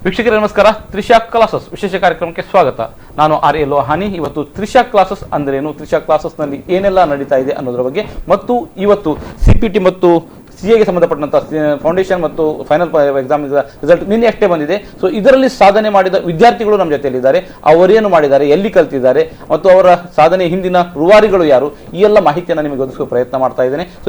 ವೀಕ್ಷಕರೇ ನಮಸ್ಕಾರ. ತ್ರಿಷಾ ಕ್ಲಾಸಸ್ ವಿಶೇಷ ಕಾರ್ಯಕ್ರಮಕ್ಕೆ ಸ್ವಾಗತ. ನಾನು ಆರ್ ಎ ಲೋಹಾನಿ. ಇವತ್ತು ತ್ರಿಷಾ ಕ್ಲಾಸಸ್ ಅಂದ್ರೇನು, ತ್ರಿಷಾ ಕ್ಲಾಸಸ್ನಲ್ಲಿ ಏನೆಲ್ಲ ನಡೀತಾ ಇದೆ ಅನ್ನೋದ್ರ ಬಗ್ಗೆ, ಮತ್ತು ಇವತ್ತು CPT ಮತ್ತು CAಗೆ ಸಂಬಂಧಪಟ್ಟಂತ ಫೌಂಡೇಶನ್ ಮತ್ತು ಫೈನಲ್ ಎಕ್ಸಾಮ್ ರಿಸಲ್ಟ್ ನಿನ್ನೆ ಅಷ್ಟೇ ಬಂದಿದೆ. ಸೊ ಇದರಲ್ಲಿ ಸಾಧನೆ ಮಾಡಿದ ವಿದ್ಯಾರ್ಥಿಗಳು ನಮ್ಮ ಜೊತೆಯಲ್ಲಿದ್ದಾರೆ. ಅವರೇನು ಮಾಡಿದ್ದಾರೆ, ಎಲ್ಲಿ ಕಲ್ತಿದ್ದಾರೆ, ಮತ್ತು ಅವರ ಸಾಧನೆ ಹಿಂದಿನ ರೂವಾರಿಗಳು ಯಾರು, ಈ ಎಲ್ಲ ಮಾಹಿತಿಯನ್ನು ನಿಮಗೆ ಒದಗಿಸುವ ಪ್ರಯತ್ನ ಮಾಡ್ತಾ ಇದ್ದೇನೆ. ಸೊ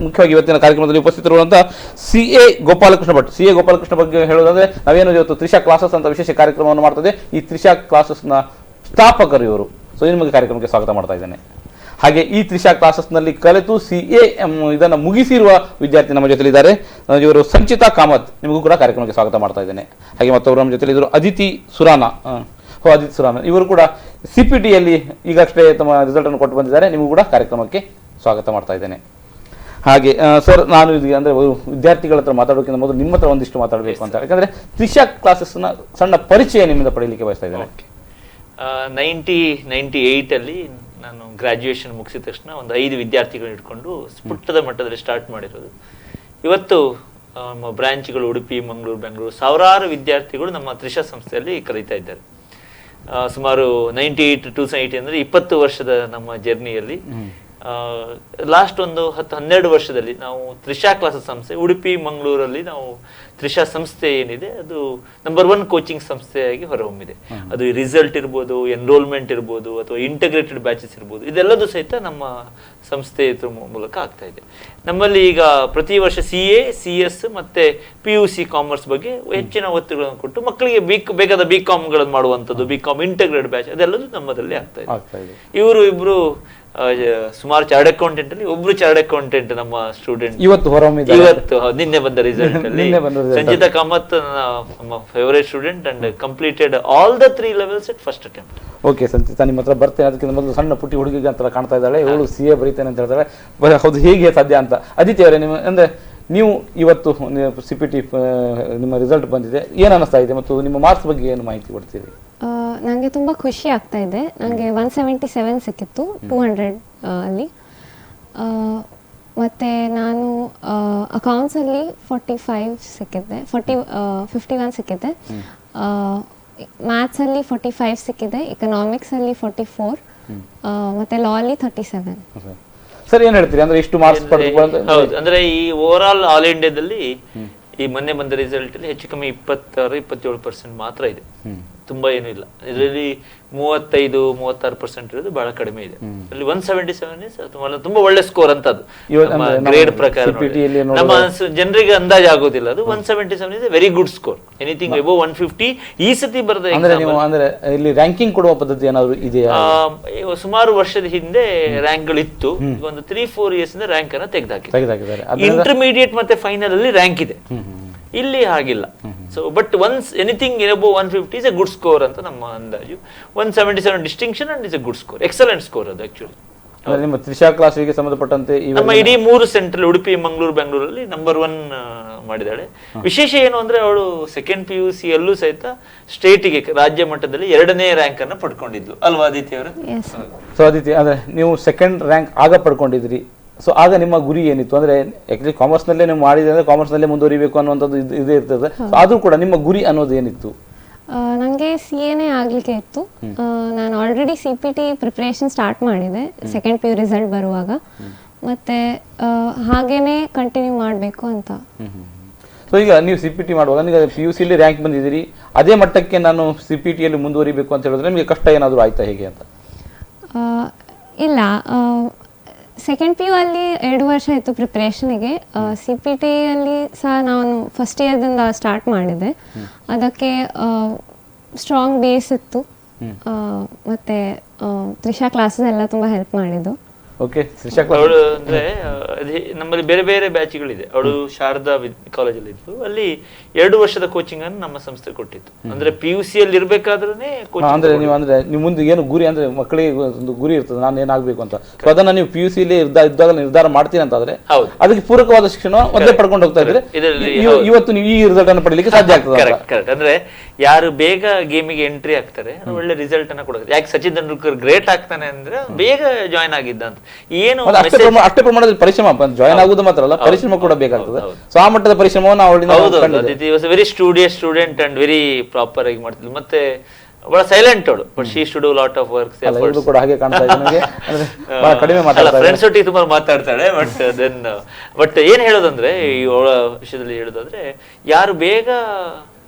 ಮುಖ್ಯವಾಗಿ ಇವತ್ತಿನ ಕಾರ್ಯಕ್ರಮದಲ್ಲಿ ಉಪಸ್ಥಿತರುವಂತಹ CA ಗೋಪಾಲಕೃಷ್ಣ ಭಟ್. CA ಗೋಪಾಲಕೃಷ್ಣ ಬಗ್ಗೆ ಹೇಳೋದಾದ್ರೆ, ನಾವೇನು ಇವತ್ತು ತ್ರಿಷಾ ಕ್ಲಾಸಸ್ ಅಂತ ವಿಶೇಷ ಕಾರ್ಯಕ್ರಮವನ್ನು ಮಾಡ್ತದೆ. ಈ ತ್ರಿಷಾ ಕ್ಲಾಸಸ್ನ ಸ್ಥಾಪಕರು ಇವರು. ಸೊ ನಿಮಗೆ ಕಾರ್ಯಕ್ರಮಕ್ಕೆ ಸ್ವಾಗತ ಮಾಡ್ತಾ ಇದ್ದೇನೆ. ಹಾಗೆ ಈ ತ್ರಿಷಾ ಕ್ಲಾಸಸ್ನಲ್ಲಿ ಕಲಿತು CA ಇದನ್ನು ಮುಗಿಸಿರುವ ವಿದ್ಯಾರ್ಥಿ ನಮ್ಮ ಜೊತೆಲಿದ್ದಾರೆ. ಇವರು ಸಂಚಿತಾ ಕಾಮತ್. ನಿಮಗೂ ಕೂಡ ಕಾರ್ಯಕ್ರಮಕ್ಕೆ ಸ್ವಾಗತ ಮಾಡ್ತಾ ಇದ್ದೇನೆ. ಹಾಗೆ ಮತ್ತೊಬ್ಬರು ನಮ್ಮ ಜೊತೆಲಿ ಇದ್ರು ಅದಿತಿ ಸುರಾನ. ಅದಿತಿ ಸುರಾನ ಇವರು ಕೂಡ CPTಯಲ್ಲಿ ಈಗಷ್ಟೇ ತಮ್ಮ ರಿಸಲ್ಟ್ ಅನ್ನು ಕೊಟ್ಟು ಬಂದಿದ್ದಾರೆ. ನಿಮಗೂ ಕೂಡ ಕಾರ್ಯಕ್ರಮಕ್ಕೆ ಸ್ವಾಗತ ಮಾಡ್ತಾ ಇದ್ದೇನೆ. ಹಾಗೆ ಸರ್, ನಾನು ಅಂದರೆ ವಿದ್ಯಾರ್ಥಿಗಳ ಹತ್ರ ಮಾತಾಡೋಕ್ಕಿಂತ ಮೊದಲು ನಿಮ್ಮ ಹತ್ರ ಒಂದಿಷ್ಟು ಮಾತಾಡಬೇಕು ಅಂತ, ಯಾಕಂದ್ರೆ ತ್ರಿಷಾ ಕ್ಲಾಸಸ್ನ ಸಣ್ಣ ಪರಿಚಯ ನಿಮ್ಮಿಂದ ಪಡೀಲಿಕ್ಕೆ ಬಯಸ್ತಾ ಇದ್ದೇನೆ. 98 ನಾನು ಗ್ರಾಜ್ಯುಯೇಷನ್ ಮುಗಿಸಿದ ತಕ್ಷಣ ಒಂದು 5 ವಿದ್ಯಾರ್ಥಿಗಳು ಇಟ್ಕೊಂಡು ಪುಟ್ಟದ ಮಟ್ಟದಲ್ಲಿ ಸ್ಟಾರ್ಟ್ ಮಾಡಿರೋದು. ಇವತ್ತು ನಮ್ಮ ಬ್ರಾಂಚ್ಗಳು ಉಡುಪಿ, ಮಂಗಳೂರು, ಬೆಂಗಳೂರು ಸಾವಿರಾರು ವಿದ್ಯಾರ್ಥಿಗಳು ನಮ್ಮ ತ್ರಿಷಾ ಸಂಸ್ಥೆಯಲ್ಲಿ ಕಲಿತಾ ಇದ್ದಾರೆ. ಸುಮಾರು 98 to 2018 ಅಂದರೆ 20 ವರ್ಷದ ನಮ್ಮ ಜರ್ನಿಯಲ್ಲಿ ಲಾಸ್ಟ್ ಒಂದು 10-12 ವರ್ಷದಲ್ಲಿ ನಾವು ತ್ರಿಷಾ ಕ್ಲಾಸಸ್ ಸಂಸ್ಥೆ ಉಡುಪಿ, ಮಂಗಳೂರಲ್ಲಿ ನಾವು ತ್ರಿಷಾ ಸಂಸ್ಥೆ ಏನಿದೆ ಅದು ನಂಬರ್ 1 ಕೋಚಿಂಗ್ ಸಂಸ್ಥೆಯಾಗಿ ಹೊರಹೊಮ್ಮಿದೆ. ಅದು ರಿಸಲ್ಟ್ ಇರ್ಬೋದು, ಎನ್ರೋಲ್ಮೆಂಟ್ ಇರ್ಬೋದು, ಅಥವಾ ಇಂಟಗ್ರೇಟೆಡ್ ಬ್ಯಾಚಸ್ ಇರ್ಬೋದು, ಇದೆಲ್ಲದೂ ಸಹಿತ ನಮ್ಮ ಸಂಸ್ಥೆ ಮೂಲಕ ಆಗ್ತಾ ಇದೆ. ನಮ್ಮಲ್ಲಿ ಈಗ ಪ್ರತಿ ವರ್ಷ CA, CS ಮತ್ತೆ PUC ಕಾಮರ್ಸ್ ಬಗ್ಗೆ ಹೆಚ್ಚಿನ ಒತ್ತುಗಳನ್ನು ಕೊಟ್ಟು ಮಕ್ಕಳಿಗೆ ಬೇಕಾದ BCom ಮಾಡುವಂಥದ್ದು, BCom ಇಂಟಗ್ರೇಟೆಡ್ ಬ್ಯಾಚ್ ಅದೆಲ್ಲದೂ ನಮ್ಮದಲ್ಲಿ ಆಗ್ತಾ ಇದೆ. ಇಬ್ರು ಸುಮಾರು ಚಾರ್ಡ್ ಅಕೌಂಟೆಂಟ್ ಅಲ್ಲಿ ಒಬ್ರು ಚಾರ್ಡ್ ಅಕೌಂಟೆಂಟ್ ನಮ್ಮ ಸ್ಟೂಡೆಂಟ್ ಇವತ್ತು ನಿನ್ನೆ ಬಂದ ರಿಸಲ್ಟ್ ಅಲ್ಲಿ ಸಂಚಿತಾ ಕಾಮತ್ ನಮ್ಮ favourite student and completed all the 3 levels at first attempt. Okay Sanchita, ನಿಮ್ಮ ಹತ್ರ ಬರ್ತೇನೆ. ಅದಕ್ಕಿಂತ ಮೊದಲು ಸಣ್ಣ ಪುಟ್ಟಿ ಹುಡುಗಿಗೆ ಅಂತ ಕಾಣ್ತಾ ಇದ್ದಾಳೆ. ಇವಳು CA ಬರೀತೇನೆ ಅಂತ ಹೇಳ್ತಾಳೆ. ಹೌದು, ಹೇಗೆ ಸಾಧ್ಯ ಅಂತ. ಅದಿತಿ ಅವರೇ, ನಿಮ್ಮ ಅಂದ್ರೆ ನೀವು ಇವತ್ತು CPT ನಿಮ್ಮ ರಿಸಲ್ಟ್ ಬಂದಿದೆ, ಏನು ಅನಿಸ್ತಾ ಇದೆ ಮತ್ತು ನಿಮ್ಮ ಮಾರ್ಕ್ಸ್ ಬಗ್ಗೆ ಏನು ಮಾಹಿತಿ ಕೊಡ್ತೀರಿ? ನನಗೆ ತುಂಬ ಖುಷಿ ಆಗ್ತಾ ಇದೆ. ನನಗೆ 177 ಸಿಕ್ಕಿತ್ತು 200 ಅಲ್ಲಿ. ಮತ್ತು ನಾನು ಅಕೌಂಟ್ಸಲ್ಲಿ 45 ಸಿಕ್ಕಿದ್ದೆ, 51 ಸಿಕ್ಕಿದ್ದೆ. ಮ್ಯಾಥ್ಸಲ್ಲಿ 45 ಸಿಕ್ಕಿದೆ, ಎಕನಾಮಿಕ್ಸಲ್ಲಿ 44, ಮತ್ತು ಲಾಲಿ 37. ಸರ್, ಏನು ಹೇಳ್ತೀರಿ? ಅಂದ್ರೆ ಇಷ್ಟು ಮಾರ್ಕ್ಸ್ ಪಡೆದು ಅಂದ್ರೆ ಈ ಓವರ್ ಆಲ್ ಇಂಡಿಯಾದಲ್ಲಿ ಈ ಮೊನ್ನೆ ಬಂದ ರಿಸಲ್ಟ್ ಅಲ್ಲಿ ಹೆಚ್ಚು ಕಮ್ಮಿ 26-27% ಮಾತ್ರ ಇದೆ. ತುಂಬಾ ಏನು ಇಲ್ಲ. ಇದರಲ್ಲಿ 35-36% ಇರೋದು ಬಹಳ ಕಡಿಮೆ ಇದೆ. ಅಲ್ಲಿ 177 ತುಂಬಾ ಒಳ್ಳೆ ಸ್ಕೋರ್ ಅಂತ. ಅದು ಗ್ರೇಡ್ ಪ್ರಕಾರ ನಮ್ಮ ಜನರಿಗೆ ಅಂದಾಜು ಆಗೋದಿಲ್ಲ. ಅದು 177 is very good score. Anything above 150 ಈ ಸತಿ ಬರೆದ ಇಲ್ಲಿ ರ್ಯಾಂಕಿಂಗ್ ಕೊಡುವ ಪದ್ಧತಿ ಏನಾದ್ರು ಇದೆಯಾ? ಸುಮಾರು ವರ್ಷದ ಹಿಂದೆ ರ್ಯಾಂಕ್ ಗಳು ಇತ್ತು. ಒಂದು 3-4 years ಇಂದ ರ್ಯಾಂಕ್ ಅನ್ನ ತೆಗೆದಾಕಿದ್ದಾರೆ. ಇಂಟರ್ಮೀಡಿಯೇಟ್ ಮತ್ತೆ ಫೈನಲ್ ಅಲ್ಲಿ ರ್ಯಾಂಕ್ ಇದೆ. ಇಲ್ಲಿ ಹಾಗಿಲ್ಲ. So but once anything above 150 is A good score ಅಂತ ನಮ್ಮ ಅಂದಾಜು. 177 distinction and is A good score, excellent score ಅದು ಆಕ್ಚುಲಿ. ನಿಮ್ಮ ತ್ರಿಷಾ ಕ್ಲಾಸಿಗೆ ಸಂಬಂಧಪಟ್ಟಂತೆ ನಮ್ಮ ಇಡೀ 3 ಸೆಂಟ್ರಲ್ ಉಡುಪಿ, ಮಂಗಳೂರು, ಬೆಂಗಳೂರಲ್ಲಿ ನಂಬರ್ 1 ಮಾಡಿದಾಳೆ. ವಿಶೇಷ ಏನು ಅಂದ್ರೆ ಅವಳು ಸೆಕೆಂಡ್ PUC ಯಲ್ಲೂ ಸಹಿತ ಸ್ಟೇಟಿಗೆ ರಾಜ್ಯ ಮಟ್ಟದಲ್ಲಿ 2ನೇ ರ್ಯಾಂಕ್ ಅನ್ನು ಪಡ್ಕೊಂಡಿದ್ಲು ಅಲ್ವಾ ಅದಿತಿ ಅವರು? ಸೊ ಅದಿತಿ, ಅಂದ್ರೆ ನೀವು ಸೆಕೆಂಡ್ ರ್ಯಾಂಕ್ ಆಗ ಪಡ್ಕೊಂಡಿದ್ರಿ. ಸೊ ಆಗ ನಿಮ್ಮ ಗುರಿ ಏನಿತ್ತು? ಅಂದ್ರೆ ಆಕ್ಚುಲಿ ಕಾಮರ್ಸ್ನಲ್ಲೇ ನೀವು ಮಾಡಿದ್ರೆ ಅಂದ್ರೆ ಕಾಮರ್ಸ್ನಲ್ಲೇ ಮುಂದುವರಿಬೇಕು ಅನ್ನುವಂಥದ್ದು ಇದೇ ಇರ್ತದೆ. ಆದ್ರೂ ಕೂಡ ನಿಮ್ಮ ಗುರಿ ಅನ್ನೋದು ಏನಿತ್ತು? ನನಗೆ CAನೇ ಆಗಲಿಕ್ಕೆ ಇತ್ತು. ನಾನು ಆಲ್ರೆಡಿ CPT ಪ್ರಿಪ್ರೇಷನ್ ಸ್ಟಾರ್ಟ್ ಮಾಡಿದೆ ಸೆಕೆಂಡ್ PU ರಿಸಲ್ಟ್ ಬರುವಾಗ. ಮತ್ತೆ ಹಾಗೇನೆ ಕಂಟಿನ್ಯೂ ಮಾಡಬೇಕು ಅಂತ. ಸೊ ಈಗ ನೀವು CPT ಮಾಡುವಾಗ ಈಗ PUCಯಲ್ಲಿ ರ್ಯಾಂಕ್ ಬಂದಿದ್ದೀರಿ, ಅದೇ ಮಟ್ಟಕ್ಕೆ ನಾನು CPTಯಲ್ಲಿ ಮುಂದುವರಿಬೇಕು ಅಂತ ಹೇಳಿದ್ರೆ ನಿಮಗೆ ಕಷ್ಟ ಏನಾದರೂ ಆಯ್ತಾ ಹೇಗೆ ಅಂತ? ಇಲ್ಲ, ಸೆಕೆಂಡ್ PU ಅಲ್ಲಿ 2 ವರ್ಷ ಇತ್ತು ಪ್ರಿಪ್ರೇಷನಿಗೆ. CPT ಅಲ್ಲಿ ಸಹ ನಾನು ಫಸ್ಟ್ ಇಯರ್ದಿಂದ ಸ್ಟಾರ್ಟ್ ಮಾಡಿದೆ. ಅದಕ್ಕೆ ಸ್ಟ್ರಾಂಗ್ ಬೇಸ್ ಇತ್ತು. ಮತ್ತು ತ್ರಿಷಾ ಕ್ಲಾಸಸ್ ಎಲ್ಲ ತುಂಬ ಹೆಲ್ಪ್ ಮಾಡಿದ್ದು. ಅವಳು ಅಂದ್ರೆ ನಮ್ಮಲ್ಲಿ ಬೇರೆ ಬೇರೆ ಬ್ಯಾಚ್ಗಳಿದೆ. ಅವಳು ಶಾರದಾ ಕಾಲೇಜಲ್ಲಿ ಇತ್ತು. ಅಲ್ಲಿ 2 ವರ್ಷದ ಕೋಚಿಂಗ್ ಅನ್ನು ನಮ್ಮ ಸಂಸ್ಥೆ ಕೊಟ್ಟಿತ್ತು. ಅಂದ್ರೆ PUC ಅಲ್ಲಿ ಇರ್ಬೇಕಾದ್ರೆ ನೀವು ಮುಂದೆ ಏನು ಗುರಿ ಅಂದ್ರೆ ಮಕ್ಕಳಿಗೆ ಒಂದು ಗುರಿ ಇರ್ತದೆ, ನಾನು ಏನಾಗಬೇಕು ಅಂತ. ಅದನ್ನ ನೀವು PUC ಅಲ್ಲಿ ಇದ್ದಾಗ ನಿರ್ಧಾರ ಮಾಡ್ತೀನಿ ಅಂತಾದ್ರೆ ಅದಕ್ಕೆ ಪೂರಕವಾದ ಶಿಕ್ಷಣ ಒಂದೇ ಪಡ್ಕೊಂಡು ಹೋಗ್ತಾ ಇದ್ರೆ ಇವತ್ತು ನೀವು ಈ ರಿಸಲ್ಟ್ ಅನ್ನು ಪಡಲಿಕ್ಕೆ ಸಾಧ್ಯ ಆಗ್ತದೆ. ಕರೆಕ್ಟ್. ಅಂದ್ರೆ ಯಾರು ಬೇಗ ಗೇಮಿಗೆ ಎಂಟ್ರಿ ಆಗ್ತಾರೆ ಒಳ್ಳೆ ರಿಸಲ್ಟ್ ಅನ್ನ ಕೊಡುತ್ತೆ. ಯಾಕೆ ಸಚಿನ್ ತೆಂಡೂಲ್ಕರ್ ಗ್ರೇಟ್ ಆಗ್ತಾನೆ ಅಂದ್ರೆ ಬೇಗ ಜಾಯ್ನ್ ಆಗಿದ್ದ ಅಂತ. ಏನು ಅಷ್ಟೇ ಪ್ರಮಾಣದಲ್ಲಿ ಪರಿಶ್ರಮ ಜಾಯ್ನ್ ಆಗುದು ಮಾತ್ರ ಅಲ್ಲ, ಪರಿಶ್ರಮ ಕೂಡ ಬೇಕಾಗ್ತದೆ. ಸೊ ಆ ಮಟ್ಟದ ಪರಿಶ್ರಮವನ್ನು ಅವಳು very studious student and very proper ಆಗಿ ಮಾಡ್ತಿದ್ಲು. ಮತ್ತೆ ಬಹಳ ಸೈಲೆಂಟ್ ಅವಳು, but she should do lot of work. ಕೂಡ ಹಾಗೆ ಕಾಣ್ತಾ ಇದೆ ನನಗೆ, ಬಹಳ ಕಡಿಮೆ ಮಾತಾಡ್ತಾಳೆ, ಫ್ರೆಂಡ್ಸ್ ಒಟ್ಟಿಗೆ ತುಂಬಾ ಮಾತಾಡ್ತಾಳೆ. ಬಟ್ ಏನ್ ಹೇಳೋದಂದ್ರೆ ಈ ಅವಳ ವಿಷಯದಲ್ಲಿ ಹೇಳೋದಾದ್ರೆ, ಯಾರು ಬೇಗ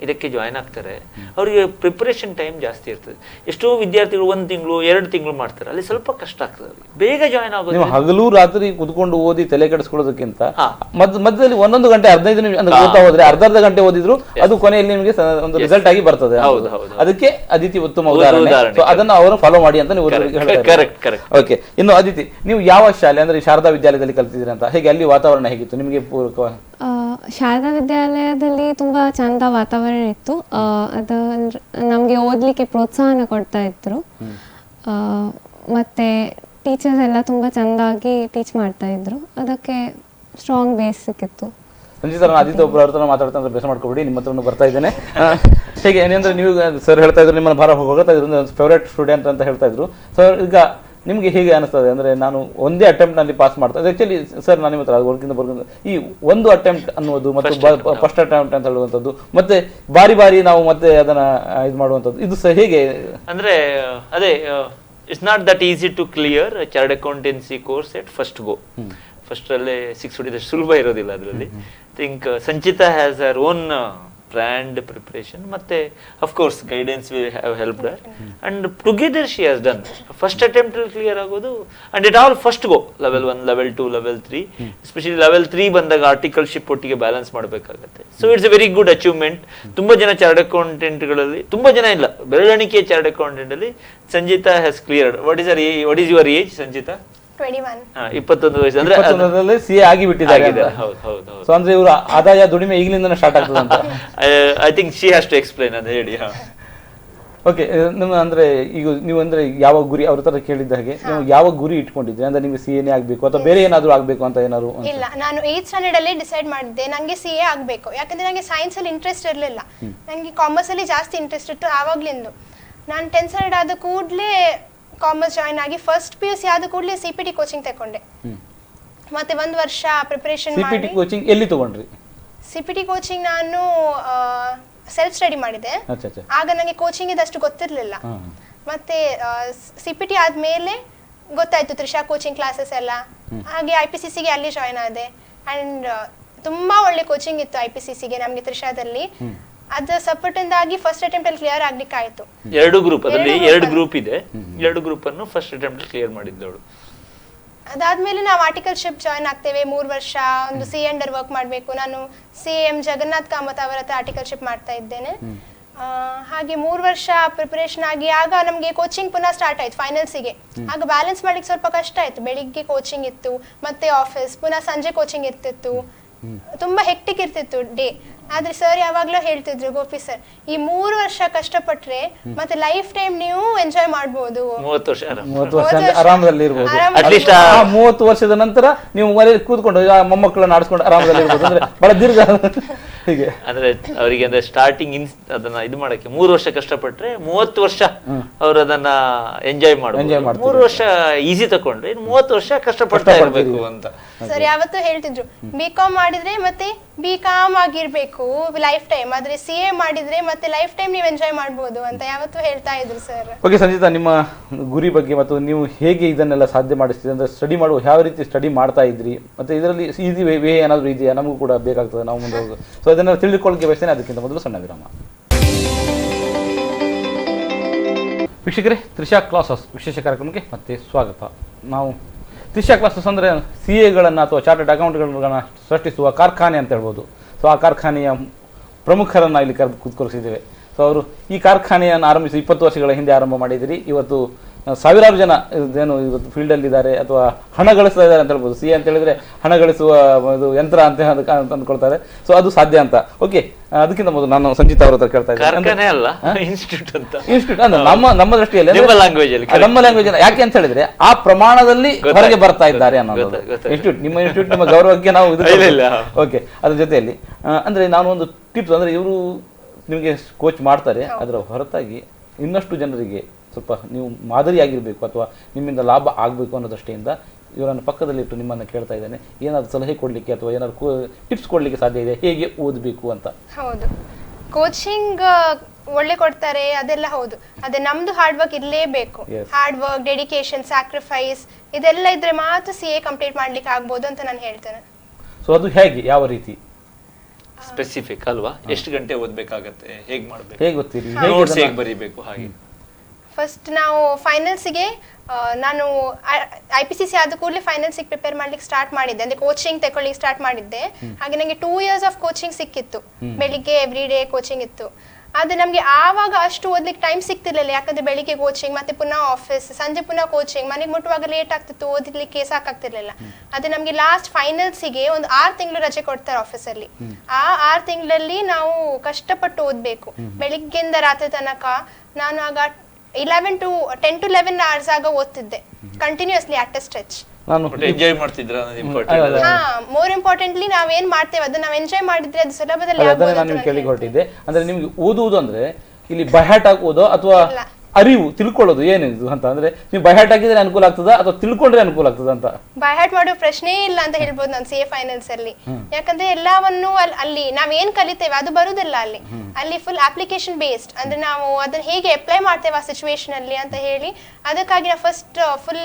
ಇದಕ್ಕೆ ಜಾಯ್ನ್ ಆಗ್ತಾರೆ ಅವರಿಗೆ ಪ್ರಿಪರೇಷನ್ ಟೈಮ್ ಜಾಸ್ತಿ ಇರ್ತದೆ. ಎಷ್ಟೋ ವಿದ್ಯಾರ್ಥಿಗಳು 1 ತಿಂಗಳು 2 ತಿಂಗಳು ಮಾಡ್ತಾರೆ, ಅಲ್ಲಿ ಸ್ವಲ್ಪ ಕಷ್ಟ ಆಗ್ತದೆ. ಬೇಗ ಜಾಯ್ನ್ ಆಗೋದು, ನೀವು ಹಗಲು ರಾತ್ರಿ ಕುತ್ಕೊಂಡು ಓದಿ ತಲೆ ಕೆಡಿಸ್ಕೊಳ್ಳೋದಕ್ಕಿಂತ ಮಧ್ಯದಲ್ಲಿ 1 ಗಂಟೆ 15 ನಿಮಿಷ ಅಂದ್ರೆ ಓದ್ತಾ ಹೋದ್ರೆ ಅರ್ಧ ಗಂಟೆ ಓದಿದ್ರು ಅದು ಕೊನೆಯಲ್ಲಿ ನಿಮಗೆ ಒಂದು ರಿಸಲ್ಟ್ ಆಗಿ ಬರ್ತದೆ. ಅದಕ್ಕೆ ಅದಿತಿ ಉತ್ತಮ ಉದಾಹರಣೆ. ಅದನ್ನ ಅವರು ಫಾಲೋ ಮಾಡಿ ಅಂತ ನೀವು ಹೇಳ್ತಾರೆ. ಓಕೆ, ಇನ್ನು ಅದಿತಿ, ನೀವು ಯಾವ ಶಾಲೆ ಅಂದ್ರೆ ಶಾರದಾ ವಿದ್ಯಾಲಯದಲ್ಲಿ ಕಲ್ತಿದ್ದೀರಿ ಅಂತ, ಹೇಗೆ ಅಲ್ಲಿ ವಾತಾವರಣ ಹೇಗಿತ್ತು ನಿಮಗೆ ಪೂರಕ? ಶಾರದಾ ವಿದ್ಯಾಲಯದಲ್ಲಿ ತುಂಬ ಚಂದ ವಾತಾವರಣ ಇತ್ತು. ಅದು ನಮಗೆ ಓದಲಿಕ್ಕೆ ಪ್ರೋತ್ಸಾಹನ ಕೊಡ್ತಾ ಇದ್ರು. ಮತ್ತು ಟೀಚರ್ಸ್ ಎಲ್ಲ ತುಂಬ ಚೆಂದಾಗಿ ಟೀಚ್ ಮಾಡ್ತಾ ಇದ್ರು. ಅದಕ್ಕೆ ಸ್ಟ್ರಾಂಗ್ ಬೇಸ್ ಸಿಕ್ಕಿತ್ತು. ಸಂಜೀತ, ನಾನು ಆದಿತ್ಯ ಒಬ್ಬರ ಹತ್ರ ಮಾತಾಡ್ತಾ ಬೇಸ ಮಾಡ್ಕೊಬಿಡಿ, ನಿಮ್ಮ ಹತ್ರ ಬರ್ತಾ ಇದ್ದೇನೆ. ಹೇಗೆ ಏನಂದ್ರೆ ನೀವು ಸರ್ ಹೇಳ್ತಾ ಇದ್ರು ನಿಮ್ಮನ್ನು ಭಾರ ಹೋಗ್ತಾ ಇದ್ರು, ಫೇವ್ರೇಟ್ ಸ್ಟೂಡೆಂಟ್ ಅಂತ ಹೇಳ್ತಾ ಇದ್ರು. ಸೊ ಈಗ ನಿಮ್ಗೆ ಹೇಗೆ ಅನಿಸ್ತದೆ ಅಂದ್ರೆ ನಾನು ಒಂದೇ ಅಟೆಂಪ್ಟ್ ನಲ್ಲಿ ಪಾಸ್ ಮಾಡ್ತಾ ಆಕ್ಚುಲಿ ಸರ್ ನಾನು ನಿಮ್ಮ ಹತ್ರ ಈ ಒಂದು ಅಟೆಂಪ್ಟ್ ಅನ್ನೋದು ಮತ್ತು ಫಸ್ಟ್ ಅಟೆಂಪ್ಟ್ ಅಂತ ಹೇಳುವಂಥದ್ದು ಮತ್ತೆ ಬಾರಿ ನಾವು ಮತ್ತೆ ಅದನ್ನ ಇದು ಮಾಡುವಂಥದ್ದು ಇದು ಸಹ ಹೇಗೆ ಅಂದ್ರೆ ಅದೇ it's not that easy to clear chartered accountancy course at first go. First ಅಲ್ಲೇ 6 ಹೊಡಿದಷ್ಟು ಸುಲಭ ಇರೋದಿಲ್ಲ ಅದರಲ್ಲಿ. Think Sanchita has her own brand preparation ಮತ್ತೆ of course guidance will have helped her and together she has done first attempt ಅಲ್ಲಿ clear ಆಗೋದು and it all first go level 1 level 2 level 3 especially level 3 ಬಂದಾಗ articleship ಒಟ್ಟಿಗೆ balance ಮಾಡಬೇಕಾಗುತ್ತೆ. So it's A very good achievement. ತುಂಬಾ ಜನ chartered accountant ಗಳಲ್ಲಿ ತುಂಬಾ ಜನ ಇಲ್ಲ, ಬೆರಳಿಕೆ ಚಾರ್ಟರ್ಡ್ ಅಕೌಂಟೆಂಟ್ ಅಲ್ಲಿ ಸಂಜಿತಾ has cleared. what is your age ಸಂಜಿತಾ? 21 ವಯಸ್ಸು ಅಂದ್ರೆ ಸಿಎ ಆಗಿ ಬಿಟ್ಟಿದ್ದಾರೆ. ಸೊ ಅಂದ್ರೆ ಇವರು ಆದಾಯ ದುಡಿಮೆ ಈಗಲಿಂದ ಸ್ಟಾರ್ಟ್ ಆಗ್ತದೆ ಅಂತ I think she has to explain ಅಂತ ಹೇಳಿ. ಓಕೆ, ನಿಮ್ಮ ಅಂದ್ರೆ ಈಗ ನೀವು ಅಂದ್ರೆ ಯಾವ ಗುರಿ ಅವ್ರ ತರ ಕೇಳಿದ್ದ ಹಾಗೆ ನೀವು ಯಾವ ಗುರಿ ಇಟ್ಕೊಂಡಿದ್ರಿ ಅಂದ್ರೆ ನಿಮ್ಗೆ ಸಿಎನೇ ಆಗ್ಬೇಕು ಅಥವಾ ಬೇರೆ ಏನಾದ್ರು ಆಗ್ಬೇಕು ಅಂತ ಏನಾದ್ರು? ಇಲ್ಲ, ನಾನು 8th ಸ್ಟ್ಯಾಂಡರ್ಡ್ ಅಲ್ಲಿ ಡಿಸೈಡ್ ಮಾಡಿದ್ದೆ ನಂಗೆ ಸಿಎ ಆಗ್ಬೇಕು. ಯಾಕಂದ್ರೆ ನಂಗೆ ಸೈನ್ಸ್ ಅಲ್ಲಿ ಇಂಟ್ರೆಸ್ಟ್ ಇರಲಿಲ್ಲ, ನಂಗೆ ಕಾಮರ್ಸ್ ಅಲ್ಲಿ ಜಾಸ್ತಿ ಇಂಟ್ರೆಸ್ಟ್ ಇತ್ತು ಆವಾಗ್ಲಿಂದ. ನಾನು 10th ಸ್ಟ್ಯಾಂಡರ್ಡ್ ಆದ ಕೂಡಲೇ ಕಾಮರ್ಸ್ ಜಾಯಿನ್ ಆಗಿ ಫಸ್ಟ್ PUC ಆದ ಕೂಡಲೇ CPT ಕೋಚಿಂಗ್ ತಗೊಂಡೆ. ಮತ್ತೆ 1 ವರ್ಷ ಪ್ರಿಪರೇಷನ್ ಮಾಡಿ. CPT ಕೋಚಿಂಗ್ ಎಲ್ಲಿ ತಗೊಂಡ್ರಿ? CPT ಕೋಚಿಂಗ್ ನಾನು ಸೆಲ್ಫ್ ಸ್ಟಡಿ ಮಾಡಿದೆ. ಆಗ ನನಗೆ ಕೋಚಿಂಗ್ ಇದಷ್ಟು ಗೊತ್ತಿರಲಿಲ್ಲ. ಮತ್ತೆ CPT ಆದ್ಮೇಲೆ ಗೊತ್ತಾಯ್ತು ತ್ರಿಷಾ ಕೋಚಿಂಗ್ ಕ್ಲಾಸಸ್ ಎಲ್ಲ. ಹಾಗೆ IPCC ಗೆ ಅಲ್ಲಿ ಜಾಯಿನ್ ಆದೆ. ಅಂಡ್ ತುಂಬಾ ಒಳ್ಳೆ ಕೋಚಿಂಗ್ ಇತ್ತು IPCC ಗೆ ನಮಗೆ ತ್ರಿಷಾದಲ್ಲಿ. ಅದು ಸಪೋರ್ಟ್ ಇಂದಾಗಿ ಫಸ್ಟ್ ಅಟೆಂಪ್ಟ್ ಅಲ್ಲಿ ಕ್ಲಿಯರ್ ಆಗ್ಲಿಕ್ಕೆ ಆಯ್ತು. 2 ಗ್ರೂಪ್ ಅದರಲ್ಲಿ 2 ಗ್ರೂಪ್ ಇದೆ, 2 ಗ್ರೂಪ್ ಅನ್ನು ಫಸ್ಟ್ ಅಟೆಂಪ್ಟ್ ಕ್ಲಿಯರ್ ಮಾಡಿದ್ದವಳು. ಅದಾದ್ಮೇಲೆ ನಾವು ಆರ್ಟಿಕಲ್ಶಿಪ್ ಜಾಯಿನ್ ಆಗ್ತೇವೆ 3 ವರ್ಷ. ಒಂದು CA ಅಂಡರ್ ವರ್ಕ್ ಮಾಡಬೇಕು. ನಾನು CM ಜಗನ್ನಾಥ್ ಕಾಮತ್ ಅವರ ಹತ್ರ ಆರ್ಟಿಕಲ್ಶಿಪ್ ಮಾಡ್ತಾ ಇದ್ದೇನೆ. ಹಾಗೆ 3 ವರ್ಷ ಪ್ರಿಪರೇಷನ್ ಆಗಿ ಆಗ ನಮಗೆ ಕೋಚಿಂಗ್ ಪುನಃ ಸ್ಟಾರ್ಟ್ ಆಯ್ತು ಫೈನಲ್ಸಿಗೆ. ಆಗ ಬ್ಯಾಲೆನ್ಸ್ ಮಾಡ್ಲಿಕ್ಕೆ ಸ್ವಲ್ಪ ಕಷ್ಟ ಆಯ್ತು. ಬೆಳಿಗ್ಗೆ ಕೋಚಿಂಗ್ ಇತ್ತು, ಮತ್ತೆ ಆಫೀಸ್, ಪುನಃ ಸಂಜೆ ಕೋಚಿಂಗ್ ಇರ್ತಿತ್ತು. ತುಂಬಾ ಹೆಕ್ಟಿಕ್ ಇರ್ತಿತ್ತು ಡೇ. ಆದ್ರೆ ಸರ್ ಯಾವಾಗ್ಲೂ ಹೇಳ್ತಿದ್ರು, ಗೋಪಿ ಸರ್, ಈ 3 ವರ್ಷ ಕಷ್ಟಪಟ್ರೆ ಮತ್ತೆ ಲೈಫ್ ಟೈಮ್ ನೀವು ಎಂಜಾಯ್ ಮಾಡಬಹುದು. 30 ವರ್ಷ ಆರಾಮದಲ್ಲಿ ಇರಬಹುದು. ಅಟ್ಲೀಸ್ಟ್ 30 ವರ್ಷದ ನಂತರ ನೀವು ಮನೆಯಲ್ಲಿ ಕೂತ್ಕೊಂಡು ಮೊಮ್ಮಕ್ಕಳನ್ನ ಆಡಿಸ್ಕೊಂಡು ಆರಾಮದಲ್ಲಿ ಇರಬಹುದು. ಅಂದ್ರೆ ಬಹಳ ದೀರ್ಘ ಹೀಗೆ ಅಂದ್ರೆ ಅವರಿಗೆ ಅಂದ್ರೆ ಸ್ಟಾರ್ಟಿಂಗ್ ಅದನ್ನ ಇದು ಮಾಡಕ್ಕೆ 3 ವರ್ಷ ಕಷ್ಟಪಟ್ರೆ 30 ವರ್ಷ ಅವರು ಅದನ್ನ ಎಂಜಾಯ್ ಮಾಡಬಹುದು. 3 ವರ್ಷ ಈಸಿ ತಕೊಂಡ್ರೆ 30 ವರ್ಷ ಕಷ್ಟಪಡ್ತಾ ಇರಬೇಕು ಅಂತ ಸರ್ ಯಾವತ್ತೂ ಹೇಳ್ತಿದ್ರು. BCom ಮಾಡಿದ್ರೆ ಮತ್ತೆ BCom ಆಗಿರ್ಬೇಕು ಲೈಫ್ ಟೈಮ್, ಆದ್ರೆ CA ಮಾಡಿದ್ರೆ ಮತ್ತೆ ಲೈಫ್ ಟೈಮ್ ನೀವು ಎಂಜಾಯ್ ಮಾಡಬಹುದು ಅಂತ ಯಾವತ್ತೂ ಹೇಳ್ತಾ ಇದ್ರು ಸರ್. ಓಕೆ ಸಂಜಿತಾ, ನಿಮ್ಮ ಗುರಿ ಬಗ್ಗೆ ಮತ್ತು ನೀವು ಹೇಗೆ ಇದನ್ನೆಲ್ಲ ಸಾಧ್ಯ ಮಾಡಿಸ್ತೀರಿ ಅಂದ್ರೆ ಸ್ಟಡಿ ಮಾಡುವ ಯಾವ ರೀತಿ ಸ್ಟಡಿ ಮಾಡ್ತಾ ಇದ್ರಿ ಮತ್ತೆ ಇದರಲ್ಲಿ ಈಸಿ ವೇ ಏನಾದ್ರು ಇದೆಯಾ? ನಮಗೂ ಕೂಡ ಬೇಕಾಗ್ತದೆ ನಾವು ಮುಂದೆ ಹೋಗೋದು. ಸೊ ಇದನ್ನ ತಿಳಿದುಕೊಳ್ಳಕ್ಕೆ ಬಯಸ್ತೇನೆ. ಅದಕ್ಕಿಂತ ಮೊದಲು ಸಣ್ಣ ವಿರಾಮ. ವೀಕ್ಷಕರೇ, ತ್ರಿಷಾ ಕ್ಲಾಸಸ್ ವಿಶೇಷ ಕಾರ್ಯಕ್ರಮಕ್ಕೆ ಮತ್ತೆ ಸ್ವಾಗತ. ನಾವು ತ್ರಿಷಾ ಕ್ಲಾಸಸ್ ಅಂದರೆ CAಗಳನ್ನು ಅಥವಾ ಚಾರ್ಟರ್ಡ್ ಅಕೌಂಟ್ಗಳನ್ನು ಸೃಷ್ಟಿಸುವ ಕಾರ್ಖಾನೆ ಅಂತ ಹೇಳ್ಬೋದು. ಸೊ ಆ ಕಾರ್ಖಾನೆಯ ಪ್ರಮುಖರನ್ನು ಇಲ್ಲಿ ಕೂತ್ಕೊಳಿಸಿದ್ದೇವೆ. ಸೊ ಅವರು ಈ ಕಾರ್ಖಾನೆಯನ್ನು ಆರಂಭಿಸಿ 20 ವರ್ಷಗಳ ಹಿಂದೆ ಆರಂಭ ಮಾಡಿದಿರಿ. ಇವತ್ತು ಸಾವಿರಾರು ಜನ ಏನು ಇವತ್ತು ಫೀಲ್ಡಲ್ಲಿ ಇದ್ದಾರೆ ಅಥವಾ ಹಣ ಗಳಿಸ್ತಾ ಇದ್ದಾರೆ ಅಂತ ಹೇಳ್ಬೋದು. CA ಅಂತ ಹೇಳಿದ್ರೆ ಹಣ ಗಳಿಸುವ ಒಂದು ಯಂತ್ರ ಅಂತ ಅಂದ್ಕೊಳ್ತಾರೆ. ಸೊ ಅದು ಸಾಧ್ಯ ಅಂತ. ಓಕೆ, ಅದಕ್ಕಿಂತ ಮೊದಲು ನಾನು ಸಂಜಿತಾ ಅವ್ರ ಹತ್ರ ಕೇಳ್ತಾ ಇದ್ದೇನೆ. ಇನ್ಸ್ಟಿಟ್ಯೂಟ್ ಅಂದ್ರೆ ನಮ್ಮ ದೃಷ್ಟಿಯಲ್ಲಿ ನಮ್ಮ ಲ್ಯಾಂಗ್ವೇಜ್ ಯಾಕೆ ಅಂತ ಹೇಳಿದ್ರೆ ಆ ಪ್ರಮಾಣದಲ್ಲಿ ಹೊರಗೆ ಬರ್ತಾ ಇದ್ದಾರೆ ಅನ್ನೋದು. ಇನ್ಸ್ಟಿಟ್ಯೂಟ್ ನಿಮ್ಮ ಇನ್ಸ್ಟಿಟ್ಯೂಟ್ ನಿಮ್ಮ ಗೌರವಕ್ಕೆ ನಾವು ಓಕೆ, ಅದ್ರ ಜೊತೆಯಲ್ಲಿ ಅಂದ್ರೆ ನಾನು ಒಂದು ಟಿಪ್ಸ್ ಅಂದ್ರೆ ಇವರು ನಿಮಗೆ ಕೋಚ್ ಮಾಡ್ತಾರೆ, ಅದರ ಹೊರತಾಗಿ ಇನ್ನಷ್ಟು ಜನರಿಗೆ ಸ್ವಲ್ಪ ನೀವು ಮಾದರಿಯಾಗಿರಬೇಕು ಅಥವಾ ನಿಮ್ಮಿಂದ ಲಾಭ ಆಗಬೇಕು ಅನ್ನೋ ದೃಷ್ಟಿಯಿಂದ ಇವರನ್ನು ಪಕ್ಕದಲ್ಲಿಟ್ಟು ನಿಮ್ಮನ್ನು ಕೇಳ್ತಾ ಇದ್ದೇನೆ, ಏನಾದರೂ ಸಲಹೆ ಕೊಡಲಿಕ್ಕೆ ಅಥವಾ ಏನಾದರೂ ಟಿಪ್ಸ್ ಕೊಡಲಿಕ್ಕೆ ಸಾಧ್ಯ ಇದೆ, ಹೇಗೆ ಓದಬೇಕು ಅಂತ? ಹೌದು, ಕೋಚಿಂಗ್ ಒಳ್ಳೆ ಕೊಡ್ತಾರೆ, ಅದೆಲ್ಲ ಹೌದು. ಅದೇ ನಮ್ದು ಹಾರ್ಡ್ ವರ್ಕ್ ಇರಲೇಬೇಕು. ಹಾರ್ಡ್ ವರ್ಕ್, ಡೆಡಿಕೇಶನ್, ಸ್ಯಾಕ್ರಿಫೈಸ್ ಇದೆಲ್ಲ ಇದ್ರೆ ಮಾತ್ರ CA ಕಂಪ್ಲೀಟ್ ಮಾಡ್ಲಿಕ್ಕೆ ಆಗ್ಬೋದು ಅಂತ ನಾನು ಹೇಳ್ತೇನೆ. ಸೊ ಅದು ಹೇಗೆ, ಯಾವ ರೀತಿ ಸ್ಪೆಸಿಫಿಕ್ ಅಲ್ವಾ? ಎಷ್ಟು ಗಂಟೆ ಓದ್ಬೇಕಾಗತ್ತೆ, ಹೇಗ್ ಮಾಡ್ಬೇಕು, ಹೇಗೆ ಗೊತ್ತೀರಿ, ನೋಟ್ಸ್ ಹೇಗೆ ಬರೀಬೇಕು ಹಾಗೆ? ಫಸ್ಟ್ ನಾವು ಫೈನಲ್ಸಿಗೆ ನಾನು IPCC ಆದ ಕೂಡಲೇ ಫೈನಲ್ಸಿಗೆ ಪ್ರಿಪೇರ್ ಮಾಡ್ಲಿಕ್ಕೆ ಸ್ಟಾರ್ಟ್ ಮಾಡಿದ್ದೆ, ಅಂದ್ರೆ ಕೋಚಿಂಗ್ ತಗೊಳ್ಳಿಕ್ಕೆ ಸ್ಟಾರ್ಟ್ ಮಾಡಿದ್ದೆ. ಹಾಗೆ ನನಗೆ 2 years ಆಫ್ ಕೋಚಿಂಗ್ ಸಿಕ್ಕಿತ್ತು, ಬೆಳಿಗ್ಗೆ ಎವ್ರಿ ಡೇ ಕೋಚಿಂಗ್ ಇತ್ತು. ಆದ್ರೆ ನಮ್ಗೆ ಆವಾಗ ಅಷ್ಟು ಓದ್ಲಿಕ್ಕೆ ಟೈಮ್ ಸಿಗ್ತಿರ್ಲಿಲ್ಲ, ಯಾಕಂದ್ರೆ ಬೆಳಿಗ್ಗೆ ಕೋಚಿಂಗ್, ಮತ್ತೆ ಪುನಃ ಆಫೀಸ್, ಸಂಜೆ ಪುನಃ ಕೋಚಿಂಗ್, ಮನೆಗೆ ಮುಟ್ಟುವಾಗ ಲೇಟ್ ಆಗ್ತಿತ್ತು, ಓದಲಿಕ್ಕೆ ಸಾಕಾಗ್ತಿರ್ಲಿಲ್ಲ. ಅದೇ ನಮ್ಗೆ ಲಾಸ್ಟ್ ಫೈನಲ್ಸಿಗೆ ಒಂದು 6 ತಿಂಗಳು ರಜೆ ಕೊಡ್ತಾರೆ ಆಫೀಸಲ್ಲಿ. ಆ 6 ತಿಂಗಳಲ್ಲಿ ನಾವು ಕಷ್ಟಪಟ್ಟು ಓದ್ಬೇಕು, ಬೆಳಿಗ್ಗೆಯಿಂದ ರಾತ್ರಿ ತನಕ. ನಾನು ಆಗ 10 to 11 hours ಆಗ ಓದ್ತಿದ್ದೆ ಕಂಟಿನ್ಯೂಸ್ಲಿ ಅಟ್ ಎ ಸ್ಟ್ರೆಚ್. ನಾನು ಎಂಜಾಯ್ ಮಾಡ್ತಿದ್ರ? ಮೋರ್ ಇಂಪಾರ್ಟೆಂಟ್ಲಿ ನಾವೇನ್ ಮಾಡ್ತೇವೆ ಅದನ್ನ ನಾವು ಎಂಜಾಯ್ ಮಾಡಿದ್ರೆ ಅದು ಸುಲಭದಲ್ಲಿ ಅದನ್ನೇ ನಾನು ನಿಮ್ಗೆ ಕೇಳಿಗೆ ಹೊರಟಿದ್ದೆ. ಅಂದ್ರೆ ನಿಮ್ಗೆ ಓದುವುದು ಅಂದ್ರೆ ಇಲ್ಲಿ ಬೈಹಾಟ್ ಓದೋ ಅಥವಾ ಅರಿವು ತಿಳ್ಕೊಳ್ಳೋದು ಏನಿದು ಅಂತ, ಅಂದ್ರೆ ನೀವು ಬೈಹಾಟ್ ಹಾಕಿದ್ರೆ ಅನುಕೂಲ ಆಗ್ತದಾ ಅಥವಾ ತಿಳ್ಕೊಂಡ್ರೆ ಅನುಕೂಲ ಆಗ್ತದ ಅಂತ? ಬೈಹಾಟ್ ಮಾಡೋ ಪ್ರಶ್ನೆ ಇಲ್ಲ ಅಂತ ಹೇಳ್ಬೋದು ನಾನು CA ಫೈನಲ್ಸ್ ಅಲ್ಲಿ. ಯಾಕಂದ್ರೆ ಎಲ್ಲವನ್ನು ಅಲ್ಲಿ ನಾವೇನ್ ಕಲಿತೇವೆ ಅದು ಬರುದಿಲ್ಲ ಅಲ್ಲಿ ಫುಲ್ ಅಪ್ಲಿಕೇಶನ್ ಬೇಸ್ಡ್, ಅಂದ್ರೆ ನಾವು ಅದನ್ನ ಹೇಗೆ ಅಪ್ಲೈ ಮಾಡ್ತೇವೆ ಆ ಸಿಚುವೇಶನ್ ಅಲ್ಲಿ ಅಂತ ಹೇಳಿ, ಅದಕ್ಕಾಗಿ ನಾವು ಫಸ್ಟ್ ಫುಲ್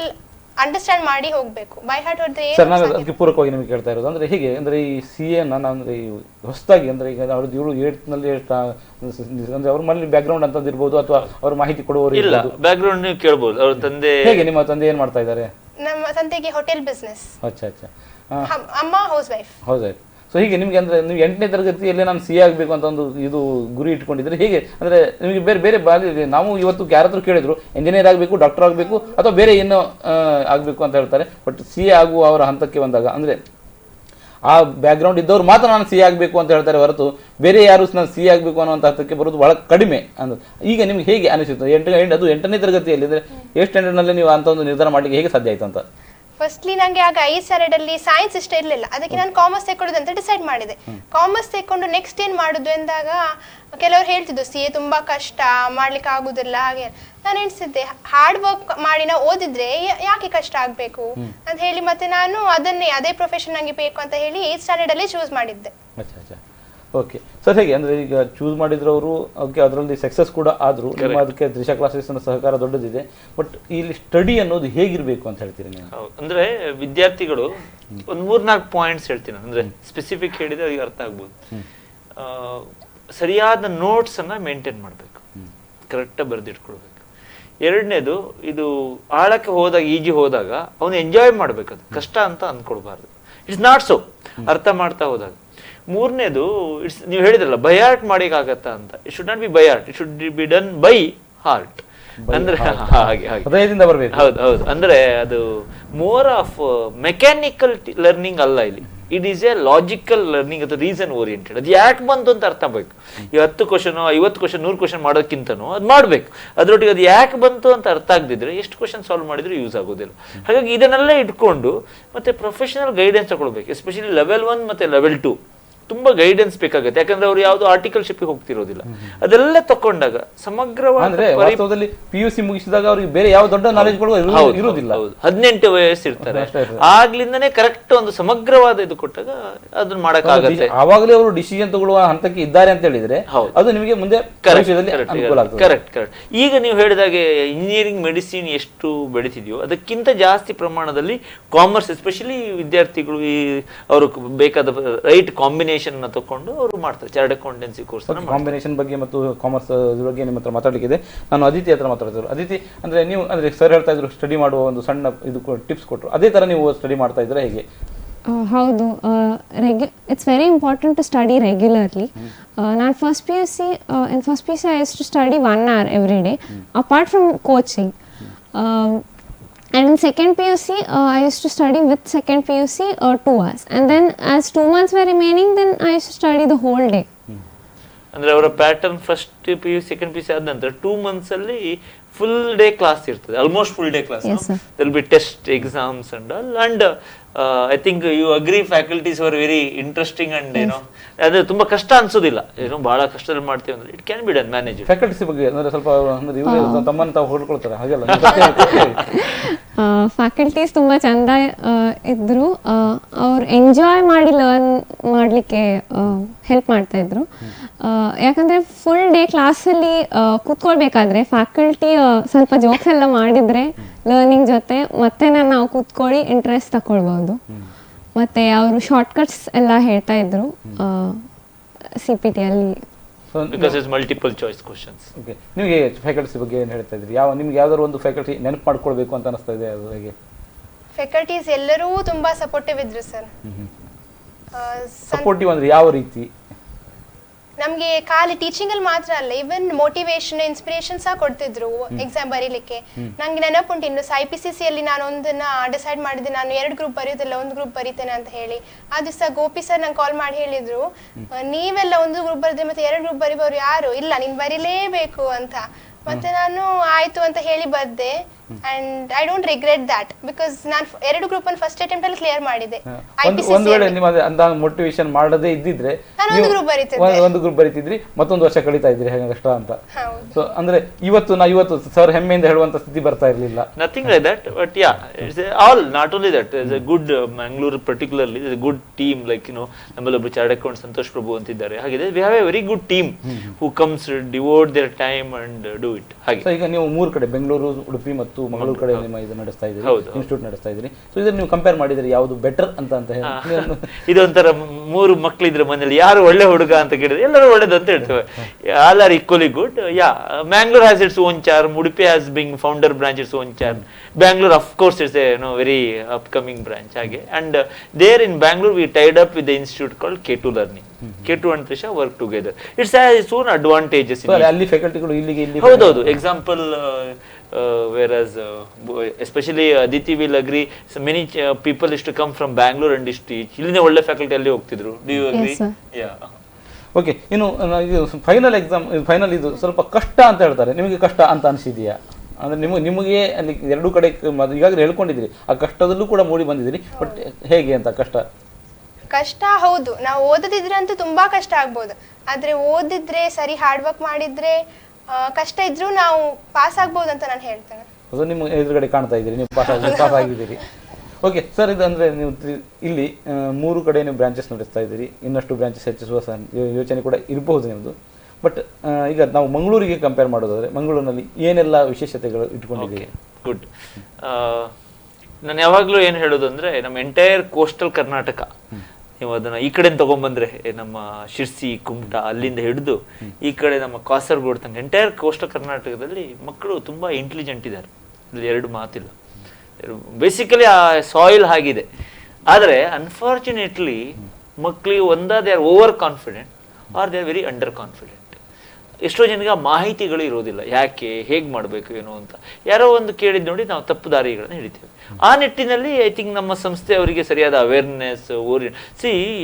ಅಂಡರ್ಸ್ಟ್ಯಾಂಡ್ ಮಾಡಿ ಹೋಗ್ಬೇಕು. ಬೈ ಹಾರ್ಟ್ ಹೊಡೆದ್ರೆ ಸರ್, ನಾನು ಅದಕ್ಕೆ ಪೂರಕವಾಗಿ ನಿಮಗೆ ಕೇಳ್ತಾ ಇರೋದು ಅಂದ್ರೆ ಹೀಗೆ, ಅಂದ್ರೆ ಈ CA ನಾನು ಅಂದ್ರೆ ಹೊಸದಾಗಿ ಅಂದ್ರೆ ಈಗ ಅವ್ರದ್ದು 8th ನಲ್ಲಿ ಅಂದ್ರೆ ಅವ್ರ ಮನೇಲಿ ಬ್ಯಾಕ್ಗ್ರೌಂಡ್ ಅಂತದ್ದು ಇರ್ಬೋದು ಅಥವಾ ಅವ್ರ ಮಾಹಿತಿ ಕೊಡುವವರು ಇಲ್ಲ, ಬ್ಯಾಕ್ಗ್ರೌಂಡ್ ನೀವು ಕೇಳಬಹುದು. ಅವ್ರ ತಂದೆ ಹೇಗೆ, ನಿಮ್ಮ ತಂದೆ ಏನ್ ಮಾಡ್ತಾ ಇದ್ದಾರೆ? ನಮ್ಮ ತಂದೆಗೆ ಹೋಟೆಲ್ ಬಿಸ್ನೆಸ್. ಅಚ್ಚಾ. ಅಮ್ಮ ಹೌಸ್ ವೈಫ್. ಹೌದಾಯ್ತು. ಸೊ ಹೀಗೆ ನಿಮ್ಗೆ ಅಂದ್ರೆ ನೀವು 8ನೇ ತರಗತಿಯಲ್ಲಿ ನಾನು CA ಆಗಬೇಕು ಅಂತ ಒಂದು ಇದು ಗುರಿ ಇಟ್ಕೊಂಡಿದ್ರೆ ಹೇಗೆ, ಅಂದ್ರೆ ನಿಮಗೆ ಬೇರೆ ಬೇರೆ ನಾವು ಇವತ್ತು ಯಾರಾದ್ರೂ ಕೇಳಿದ್ರು ಇಂಜಿನಿಯರ್ ಆಗಬೇಕು, ಡಾಕ್ಟರ್ ಆಗಬೇಕು ಅಥವಾ ಬೇರೆ ಏನೋ ಆಗಬೇಕು ಅಂತ ಹೇಳ್ತಾರೆ. ಬಟ್ CA ಆಗುವ ಅವರ ಹಂತಕ್ಕೆ ಬಂದಾಗ ಅಂದ್ರೆ ಆ ಬ್ಯಾಕ್ಗ್ರೌಂಡ್ ಇದ್ದವ್ರು ಮಾತ್ರ ನಾನು CA ಆಗಬೇಕು ಅಂತ ಹೇಳ್ತಾರೆ ಹೊರತು ಬೇರೆ ಯಾರು ನಾನು CA ಆಗಬೇಕು ಅನ್ನುವಂಥ ಹಂತಕ್ಕೆ ಬರೋದು ಬಹಳ ಕಡಿಮೆ. ಅಂದ್ರೆ ಈಗ ನಿಮ್ಗೆ ಹೇಗೆ ಅನಿಸುತ್ತೆ, ಅದು 8ನೇ ತರಗತಿಯಲ್ಲಿ ಅಂದ್ರೆ 8th ಸ್ಟ್ಯಾಂಡರ್ಡ್ನಲ್ಲಿ ನೀವು ಅಂತ ಒಂದು ನಿರ್ಧಾರ ಮಾಡಲಿಕ್ಕೆ ಹೇಗೆ ಸಾಧ್ಯ ಆಯ್ತು ಅಂತ? ಫಸ್ಟ್ಲಿ ನಂಗೆ ಆಗ 5 ಸ್ಟ್ಯಾಂಡರ್ಡ್ ಅಲ್ಲಿ ಸೈನ್ಸ್ ಇಷ್ಟ ಇರ್ಲಿಲ್ಲ, ಅದಕ್ಕೆ ನಾನು ಕಾಮರ್ಸ್ ತಗೊಳ್ಳೋದು ಅಂತ ಡಿಸೈಡ್ ಮಾಡಿದೆ. ಕಾಮರ್ಸ್ ತಗೊಂಡು ನೆಕ್ಸ್ಟ್ ಏನ್ ಮಾಡುದು ಎಂದಾಗ ಕೆಲವರು ಹೇಳ್ತಿದ್ರು CA ತುಂಬಾ ಕಷ್ಟ, ಮಾಡ್ಲಿಕ್ಕೆ ಆಗುದಿಲ್ಲ. ಹಾಗೆ ನಾನು ಎಣಿಸಿದ್ದೆ ಹಾರ್ಡ್ ವರ್ಕ್ ಮಾಡಿ ನಾವು ಓದಿದ್ರೆ ಯಾಕೆ ಕಷ್ಟ ಆಗ್ಬೇಕು ಅಂತ ಹೇಳಿ, ಮತ್ತೆ ನಾನು ಅದೇ ಪ್ರೊಫೆಷನ್ ನಂಗೆ ಬೇಕು ಅಂತ ಹೇಳಿ 8th ಸ್ಟ್ಯಾಂಡರ್ಡ್ ಅಲ್ಲಿ ಚೂಸ್ ಮಾಡಿದ್ದೆ. ಓಕೆ ಸರ್, ಹೇಗೆ ಅಂದ್ರೆ ಈಗ ಚೂಸ್ ಮಾಡಿದ್ರು ಅವರು, ಓಕೆ ಅದರಲ್ಲಿ ಸಕ್ಸಸ್ ಕೂಡ ಆದ್ರು, ನಿಮ್ಮ ಅದಕ್ಕೆ ತ್ರಿಷಾ ಕ್ಲಾಸಸ್ ಸಹಕಾರ ದೊಡ್ಡದಿದೆ. ಬಟ್ ಇಲ್ಲಿ ಸ್ಟಡಿ ಅನ್ನೋದು ಹೇಗಿರ್ಬೇಕು ಅಂತ ಹೇಳ್ತೀರಿ ನೀವು? ಅಂದ್ರೆ ವಿದ್ಯಾರ್ಥಿಗಳು ಒಂದ್ 3-4 ಪಾಯಿಂಟ್ಸ್ ಹೇಳ್ತೀನಿ, ಅಂದ್ರೆ ಸ್ಪೆಸಿಫಿಕ್ ಹೇಳಿದ್ರೆ ಅವ್ರಿಗೆ ಅರ್ಥ ಆಗ್ಬೋದು. ಸರಿಯಾದ ನೋಟ್ಸ್ ಅನ್ನ ಮೇಂಟೈನ್ ಮಾಡ್ಬೇಕು, ಕರೆಕ್ಟ್ ಬರೆದಿಟ್ಕೊಳ್ಬೇಕು. ಎರಡನೇದು, ಇದು ಆಳಕ್ಕೆ ಹೋದಾಗ ಈಜಿ ಹೋದಾಗ ಅವನು ಎಂಜಾಯ್ ಮಾಡ್ಬೇಕು, ಅದು ಕಷ್ಟ ಅಂತ ಅಂದ್ಕೊಳ್ಬಾರ್ದು. ಇಟ್ಸ್ ನಾಟ್ ಸೊ, ಅರ್ಥ ಮಾಡ್ತಾ ಹೋದಾಗ. ಮೂರನೇದು, ನೀವು ಹೇಳಿದ್ರಲ್ಲ ಬೈಹಾರ್ಟ್ ಮಾಡಿಕಾಗತ್ತಾ ಅಂತ. It should not be by heart, it should be done by heart. ಅಂದ್ರೆ ಹಾಗೆ ಹೃದಯದಿಂದ ಬರಬೇಕು. ಹೌದು. ಅಂದ್ರೆ ಅದು ಮೋರ್ ಆಫ್ ಮೆಕ್ಯಾನಿಕಲ್ ಲರ್ನಿಂಗ್ ಅಲ್ಲ ಇಲ್ಲಿ. It is A logical learning, ಅದು ರೀಸನ್ ಓರಿಯೆಂಟೆಡ್. ಅದು ಯಾಕೆ ಬಂತು ಅಂತ ಅರ್ಥ ಆಗ್ಬೇಕು. ಈ 10 ಕ್ವಶನ್ 50 ಕ್ವಶನ್ 100 ಕ್ವಶನ್ ಮಾಡೋಕ್ಕಿಂತನೂ ಅದು ಮಾಡ್ಬೇಕು. ಅದ್ರೊಟ್ಟಿಗೆ ಅದು ಯಾಕೆ ಬಂತು ಅಂತ ಅರ್ಥ ಆಗದಿದ್ರೆ ಎಷ್ಟು ಕ್ವಶನ್ ಸಾಲ್ವ್ ಮಾಡಿದ್ರು ಯೂಸ್ ಆಗೋದಿಲ್ಲ. ಹಾಗಾಗಿ ಇದನ್ನೆಲ್ಲ ಇಟ್ಕೊಂಡು ಮತ್ತೆ ಪ್ರೊಫೆಷನಲ್ ಗೈಡೆನ್ಸ್ ತಗೊಳ್ಬೇಕು. ಎಸ್ಪೆಷಲಿ ಲೆವೆಲ್ 1 ಮತ್ತೆ ಲೆವೆಲ್ 2 ತುಂಬಾ ಗೈಡೆನ್ಸ್ ಬೇಕಾಗುತ್ತೆ. ಯಾಕಂದ್ರೆ ಅವ್ರು ಯಾವ್ದು ಆರ್ಟಿಕಲ್ಶಿಪ್ ಹೋಗ್ತಿರೋದಿಲ್ಲ. ಅದೆಲ್ಲ ತಕೊಂಡಾಗ ಸಮಗ್ರವಾಗಿ PUC ಮುಗಿಸಿದಾಗ ಅವ್ರಿಗೆ ಬೇರೆ ಯಾವ ದೊಡ್ಡ ನಾಲೆಜ್ ಇರುವುದಿಲ್ಲ. 18 ವಯಸ್ಸು ಇರ್ತಾರೆ, ಆಗ್ಲಿಂದನೇ ಕರೆಕ್ಟ್ ಒಂದು ಸಮಗ್ರವಾದ ಇದು ಕೊಟ್ಟಾಗ ಅದನ್ನ ಮಾಡಕ್ಕಾಗತ್ತೆ. ಆವಾಗಲೇ ಅವರು ಡಿಸಿಷನ್ ತಗೊಳ್ಳುವ ಹಂತಕ್ಕೆ ಇದ್ದಾರೆ ಅಂತ ಹೇಳಿದ್ರೆ ಅದು ನಿಮಗೆ ಮುಂದೆ ಕರೆಕ್ಟ್. ಈಗ ನೀವು ಹೇಳಿದಾಗೆ ಇಂಜಿನಿಯರಿಂಗ್ ಮೆಡಿಸಿನ್ ಎಷ್ಟು ಬೆಳೀತಿದೆಯೋ ಅದಕ್ಕಿಂತ ಜಾಸ್ತಿ ಪ್ರಮಾಣದಲ್ಲಿ ಕಾಮರ್ಸ್, ಎಸ್ಪೆಷಲಿ ವಿದ್ಯಾರ್ಥಿಗಳು ಅವರು ಬೇಕಾದ ರೈಟ್ ಕಾಂಬಿನೇಷನ್ ತಕೊಂಡು ಅವರು ಮಾಡ್ತಾರೆ. ಚಾರ್ಟರ್ಡ್ ಅಕೌಂಟೆನ್ಸಿ ಕೋರ್ಸ್ ಕಾಂಬಿನೇಷನ್ ಬಗ್ಗೆ ಮತ್ತು ಕಾಮರ್ಸ್ ಬಗ್ಗೆ ನಿಮ್ಮ ಹತ್ರ ಮಾತಾಡಲಿಕ್ಕಿದೆ. ನಾನು ಅದಿತಿ ಹತ್ರ ಮಾತಾಡ್ತಿದ್ರು. ಅದಿತಿ, ಅಂದ್ರೆ ನೀವು ಅಂದ್ರೆ ಸರ್ ಹೇಳ್ತಾ ಇದ್ರು ಸ್ಟಡಿ ಮಾಡುವ ಒಂದು ಸಣ್ಣ ಇದು ಟಿಪ್ಸ್ ಕೊಟ್ಟರು, ಅದೇ ತರ ನೀವು ಸ್ಟಡಿ ಮಾಡ್ತಾ ಇದ್ರೆ ಹೇಗೆ? ಹೌದು, it's very important to study regularly. ನಾನು first P U C I use to study 1 hour every day apart from coaching. And in second PUC, I used to study with second PUC 2 hours. And then as 2 months were remaining, then I used to study the whole day. ಅಂದ್ರೆ ಅವರ pattern first PU second PUC ಆದ ನಂತರ 2 months ಅಲ್ಲಿ full day class ಇರ್ತದೆ, almost full day class. There will be test, exams and all. And I think you agree faculties are very interesting and ಏನೋ ಅದು ತುಂಬಾ ಕಷ್ಟ ಅನ್ಸೋದಿಲ್ಲ, ಏನೋ ಬಹಳ ಕಷ್ಟದಲ್ಲಿ ಮಾಡ್ತೀವಿ ಅಂದ್ರೆ it can be done manage. Faculties ಬಗ್ಗೆ ಅಂದ್ರೆ ಸ್ವಲ್ಪ ಅಂದ್ರೆ ಇವರು ತಮ್ಮನ್ನು ತಾವು ಹೊಡ್ಕೊಳ್ತಾರೆ ಹಾಗೆಲ್ಲ? ಫ್ಯಾಕಲ್ಟೀಸ್ ತುಂಬ ಚಂದ ಇದ್ದರು, ಅವ್ರು ಎಂಜಾಯ್ ಮಾಡಿ ಲರ್ನ್ ಮಾಡಲಿಕ್ಕೆ ಹೆಲ್ಪ್ ಮಾಡ್ತಾ ಇದ್ರು. ಯಾಕಂದರೆ ಫುಲ್ ಡೇ ಕ್ಲಾಸಲ್ಲಿ ಕೂತ್ಕೊಳ್ಬೇಕಾದ್ರೆ ಫ್ಯಾಕಲ್ಟಿ ಸ್ವಲ್ಪ ಜೋಕ್ಸ್ ಎಲ್ಲ ಮಾಡಿದರೆ ಲರ್ನಿಂಗ್ ಜೊತೆ ಮತ್ತೆ ನಾವು ಕೂತ್ಕೊಳ್ಳಿ ಇಂಟ್ರೆಸ್ಟ್ ತಗೊಳ್ಬೋದು. ಮತ್ತು ಅವರು ಶಾರ್ಟ್ಕಟ್ಸ್ ಎಲ್ಲ ಹೇಳ್ತಾ ಇದ್ರು CPTಯಲ್ಲಿ. Because it's multiple choice questions. Okay, ನಿಮಗೆ ಫ್ಯಾಕಲ್ಟೀಸ್ ಬಗ್ಗೆ ಏನು ಹೇಳ್ತಾ ಇದ್ರಿ? ನಿಮ್ಗೆ ಯಾವ್ದಾದ್ರು ಒಂದು ಫ್ಯಾಕಲ್ಟಿ ನೆನಪು ಮಾಡ್ಕೊಳ್ಬೇಕು ಅಂತ ಅನಿಸ್ತಾ ಇದೆ, ಅದು ಹೇಗೆ? ಫ್ಯಾಕಲ್ಟೀಸ್ ಎಲ್ಲರೂ ತುಂಬಾ ಸಪೋರ್ಟಿವ್ ಇದ್ರು ಸರ್. ಸಪೋರ್ಟಿವ್ ಅಂದ್ರೆ ಯಾವ ರೀತಿ? ನಮ್ಗೆ ಖಾಲಿ ಟೀಚಿಂಗ್ ಅಲ್ಲಿ ಮಾತ್ರ ಅಲ್ಲ, ಇವನ್ ಮೋಟಿವೇಶನ್ ಇನ್ಸ್ಪಿರೇಷನ್ ಸಹ ಕೊಡ್ತಿದ್ರು ಎಕ್ಸಾಮ್ ಬರೀಲಿಕ್ಕೆ. ನಂಗೆ ನೆನಪುಂಟು ಇನ್ನು IPCC ಅಲ್ಲಿ ನಾನು ಒಂದನ್ನ ಡಿಸೈಡ್ ಮಾಡಿದೆ, ನಾನು 2 ಗ್ರೂಪ್ ಬರೆಯೋದಿಲ್ಲ, 1 ಗ್ರೂಪ್ ಬರೀತೇನೆ ಅಂತ ಹೇಳಿ. ಆ ದಿವಸ ಗೋಪಿ ಸರ್ ನಂಗೆ ಕಾಲ್ ಮಾಡಿ ಹೇಳಿದ್ರು, ನೀವೆಲ್ಲ 1 ಗ್ರೂಪ್ ಬರೆದ್ರೆ ಮತ್ತೆ 2 ಗ್ರೂಪ್ ಬರೀಬೋರು ಯಾರು ಇಲ್ಲ, ನೀನ್ ಬರೀಲೇಬೇಕು ಅಂತ. ಮತ್ತೆ ನಾನು ಆಯ್ತು ಅಂತ ಹೇಳಿ ಬರ್ದೆ. And I don't regret that, because ನಾನು 2 ಗ್ರೂಪ್ ಅನ್ನು ಫಸ್ಟ್ ಅಟೆಂಪ್ಟ್ ಅಲ್ಲಿ ಕ್ಲಿಯರ್ ಮಾಡಿದೆ. ಒಂದು ವೇಳೆ ನಿಮ್ಮ ಅಂತ ಮೋಟಿವೇಶನ್ ಮಾಡದೇ ಇದ್ದಿದ್ರೆ ನಾನು 1 ಗ್ರೂಪ್ ಬರೀತಿದ್ದೆ, 1 ಗ್ರೂಪ್ ಬರೀತಿದ್ರಿ, ಮತ್ತೊಂದು ವರ್ಷ ಕಳೀತಾ ಇದ್ರಿ ಹೇಗೆ ಕಷ್ಟ ಅಂತ. ಸೊ ಅಂದ್ರೆ ಇವತ್ತು ಸರ್ ಹೆಮ್ಮೆಯಿಂದ ಹೇಳುವಂತ ಸ್ಥಿತಿ ಬರ್ತಾ ಇರ್ಲಿಲ್ಲ. Nothing like that, but yeah, it's all, not only that, there's a good Mangalore particularly, there's a good team, like ನಮ್ಮಲ್ಲಿ ಒಬ್ಬರು ಚಾರ್ಟರ್ಡ್ ಅಕೌಂಟ್ ಸಂತೋಷ್ ಪ್ರಭು ಅಂತಿದ್ದಾರೆ. ಹಾಗೆ we have a very good team who comes to devote their time and do it. ಹಾಗೆ so ಈಗ ನೀವು 3 ಕಡೆ ಬೆಂಗಳೂರು, ಉಡುಪಿ ಮತ್ತು ಮಂಗಳೂರು ಕಡೆ ನಿಮ್ಮ ಇದು ನಡೆಸ್ತಾ ಇದ್ದೀರಿ, ಇನ್ಸ್ಟಿಟ್ಯೂಟ್ ನಡೆಸ್ತಾ ಇದ್ದೀರಿ. ಸೊ ಇದನ್ನ ನೀವು ಕಂಪೇರ್ ಮಾಡಿದ್ರೆ ಯಾವುದು ಬೆಟರ್ ಅಂತ ಹೇಳಿ? ಇದೊಂಥರ 3 ಮಕ್ಕಳಿದ್ರೆ ಮನೇಲಿ ಯಾರು ಒಳ್ಳೆ ಹುಡುಗ ಅಂತ ಕೇಳಿದ್ರೆ ಎಲ್ಲರೂ ಒಳ್ಳೇದು ಅಂತ ಹೇಳ್ತೇವೆ. All are equally good. Yeah, Mangalore has its own charm, Udupi has been founder branch its own charm. Bangalore of course is a very upcoming branch ಹಾಗೆ. And there in Bangalore we tied up with the institute called K2 Learning. K2 and Trisha work together. It's has its own advantages. ಅಲ್ಲಿ ಫ್ಯಾಕಲ್ಟಿಗಳು ಇಲ್ಲಿಗೆ ಹೌದೌದು. Example whereas especially Aditi will agree, so many people used to come from Bangalore and used to teach. ಇಲ್ಲಿನೇ ಒಳ್ಳೆ faculty ಅಲ್ಲಿ ಹೋಗ್ತಿದ್ರು. Do you agree? Yes, sir. Yeah. Okay, ಇನ್ನು ಇದು final ಇದು ಸ್ವಲ್ಪ ಕಷ್ಟ ಅಂತ ಹೇಳ್ತಾರೆ, ನಿಮಗೆ ಕಷ್ಟ ಅಂತ ಅನಿಸಿದೆಯಾ? ಅಂದ್ರೆ ನಿಮಗೆ ಅಲ್ಲಿ 2 ಕಡೆ ಈಗಾಗಲೇ ಹೇಳ್ಕೊಂಡಿದ್ದೀರಿ, ಆ ಕಷ್ಟದಲ್ಲೂ ಕೂಡ ಮೂಡಿ ಬಂದಿದ್ದೀರಿ, ಬಟ್ ಹೇಗೆ ಅಂತ ಕಷ್ಟ? ಹೌದು, ನಾವು ಓದದಿದ್ರೆ ಅಂತೂ ತುಂಬಾ ಕಷ್ಟ ಆಗ್ಬೋದು. ಆದ್ರೆ ಓದಿದ್ರೆ ಸರಿ ಹಾರ್ಡ್ ವರ್ಕ್ ಮಾಡಿದ್ರೆ ಕಷ್ಟ ಇದ್ರೂ ನಾವು ಪಾಸ್ ಆಗ್ಬೋದು ಅಂತ ನಾನು ಹೇಳ್ತೇನೆ. ಅದು ನಿಮ್ಮ ಎದುರುಗಡೆ ಕಾಣ್ತಾ ಇದ್ದೀರಿ, ನೀವು ಪಾಸ್ ಆಗಿದ್ದೀರಿ. ಓಕೆ ಸರ್, ಇದು ಅಂದರೆ ನೀವು ಇಲ್ಲಿ 3 ಕಡೆ ನೀವು ಬ್ರಾಂಚಸ್ ನಡೆಸ್ತಾ ಇದ್ದೀರಿ, ಇನ್ನಷ್ಟು ಬ್ರಾಂಚಸ್ ಹೆಚ್ಚಿಸುವ ಯೋಚನೆ ಕೂಡ ಇರಬಹುದು ನಿಮ್ಮದು. ಬಟ್ ಈಗ ನಾವು ಮಂಗಳೂರಿಗೆ ಕಂಪೇರ್ ಮಾಡೋದಾದ್ರೆ ಮಂಗಳೂರಿನಲ್ಲಿ ಏನೆಲ್ಲ ವಿಶೇಷತೆಗಳು ಇಟ್ಕೊಂಡಿದ್ದೀವಿ? ಗುಡ್. ನಾನು ಯಾವಾಗಲೂ ಏನು ಹೇಳೋದು ಅಂದರೆ, ನಮ್ಮ ಎಂಟೈರ್ ಕೋಸ್ಟಲ್ ಕರ್ನಾಟಕ ನೀವು ಅದನ್ನು ಈ ಕಡೆ ತಗೊಂಡ್ಬಂದ್ರೆ, ನಮ್ಮ ಶಿರ್ಸಿ, ಕುಮಟಾ ಅಲ್ಲಿಂದ ಹಿಡಿದು ಈ ಕಡೆ ನಮ್ಮ ಕಾಸರಗೋಡು ತನಕ ಎಂಟೈರ್ ಕೋಸ್ಟಲ್ ಕರ್ನಾಟಕದಲ್ಲಿ ಮಕ್ಕಳು ತುಂಬ ಇಂಟೆಲಿಜೆಂಟ್ ಇದ್ದಾರೆ, ಇಲ್ಲಿ 2 ಮಾತಿಲ್ಲ. ಬೇಸಿಕಲಿ ಆ ಸಾಯಿಲ್ ಆಗಿದೆ. ಆದರೆ ಅನ್ಫಾರ್ಚುನೇಟ್ಲಿ ಮಕ್ಕಳಿಗೆ they are over confident are they are very under confident. ಎಷ್ಟೋ ಜನಕ್ಕೆ ಆ ಮಾಹಿತಿಗಳು ಇರೋದಿಲ್ಲ, ಯಾಕೆ ಹೇಗೆ ಮಾಡಬೇಕು ಏನೋ ಅಂತ. ಯಾರೋ ಒಂದು ಕೇಳಿದ್ ನೋಡಿ ನಾವು ತಪ್ಪು ದಾರಿಗಳನ್ನು ಹಿಡಿತೇವೆ. ಆ ನಿಟ್ಟಿನಲ್ಲಿ ಐ ಥಿಂಕ್ ನಮ್ಮ ಸಂಸ್ಥೆ ಅವರಿಗೆ ಸರಿಯಾದ ಅವೇರ್ನೆಸ್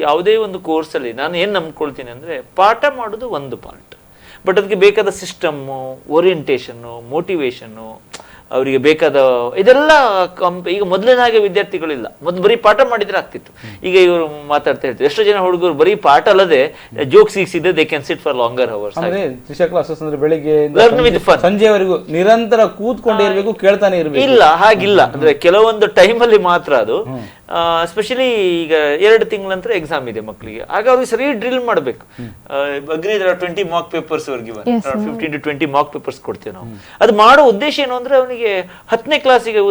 ಯಾವುದೇ ಒಂದು ಕೋರ್ಸಲ್ಲಿ ನಾನು ಏನು ನಂಬ್ಕೊಳ್ತೀನಿ ಅಂದರೆ, ಪಾಠ ಮಾಡೋದು ಒಂದು ಪಾರ್ಟ್, ಬಟ್ ಅದಕ್ಕೆ ಬೇಕಾದ ಸಿಸ್ಟಮ್ಮು, ಓರಿಯೆಂಟೇಷನ್ನು, ಮೋಟಿವೇಶನ್ನು, ಅವರಿಗೆ ಬೇಕಾದ ಇದೆಲ್ಲ ಈಗ ಮೊದಲಿನಾಗೆ ವಿದ್ಯಾರ್ಥಿಗಳಿಲ್ಲ. ಮೊದಲು ಬರೀ ಪಾಠ ಮಾಡಿದ್ರೆ ಆಗ್ತಿತ್ತು. ಈಗ ಇವರು ಮಾತಾಡ್ತಾ ಇರ್ತಾರೆ, ಎಷ್ಟೋ ಜನ ಹುಡುಗರು ಬರೀ ಪಾಠ ಅಲ್ಲದೆ ಜೋಕ್ಸ್ ಸಿಕ್ಸಿದ್ರೆ they can sit for longer hours. Trisha classes ಅಂದ್ರೆ ಬೆಳಿಗ್ಗೆ ಸಂಜೆವರೆಗೂ ನಿರಂತರ ಕೂತ್ಕೊಂಡೇ ಇರಬೇಕು, ಕೇಳ್ತಾನೆ ಇರಬೇಕು. ಇಲ್ಲ, ಹಾಗಿಲ್ಲ. ಅಂದ್ರೆ ಕೆಲವೊಂದು ಟೈಮಲ್ಲಿ ಮಾತ್ರ ಅದು. ಎಸ್ಪೆಷಲಿ ಈಗ 2 ತಿಂಗಳ ನಂತರ ಎಕ್ಸಾಮ್ ಇದೆ ಮಕ್ಕಳಿಗೆ, ಆಗ ಅವ್ರಿಗೆ ಸರಿ ಡ್ರಿಲ್ ಮಾಡಬೇಕು. ಅಗ್ರಿ 20 ಮಾಕ್ ಪೇಪರ್ಸ್ ಅವ್ರಿಗೆ 15 to 20 ಮಾಕ್ ಪೇಪರ್ಸ್ ಕೊಡ್ತೀವಿ ನಾವು. ಅದು ಮಾಡೋ ಉದ್ದೇಶ ಏನು ಅಂದ್ರೆ, ಅವನಿಗೆ 10ನೇ ಕ್ಲಾಸಿಗೆ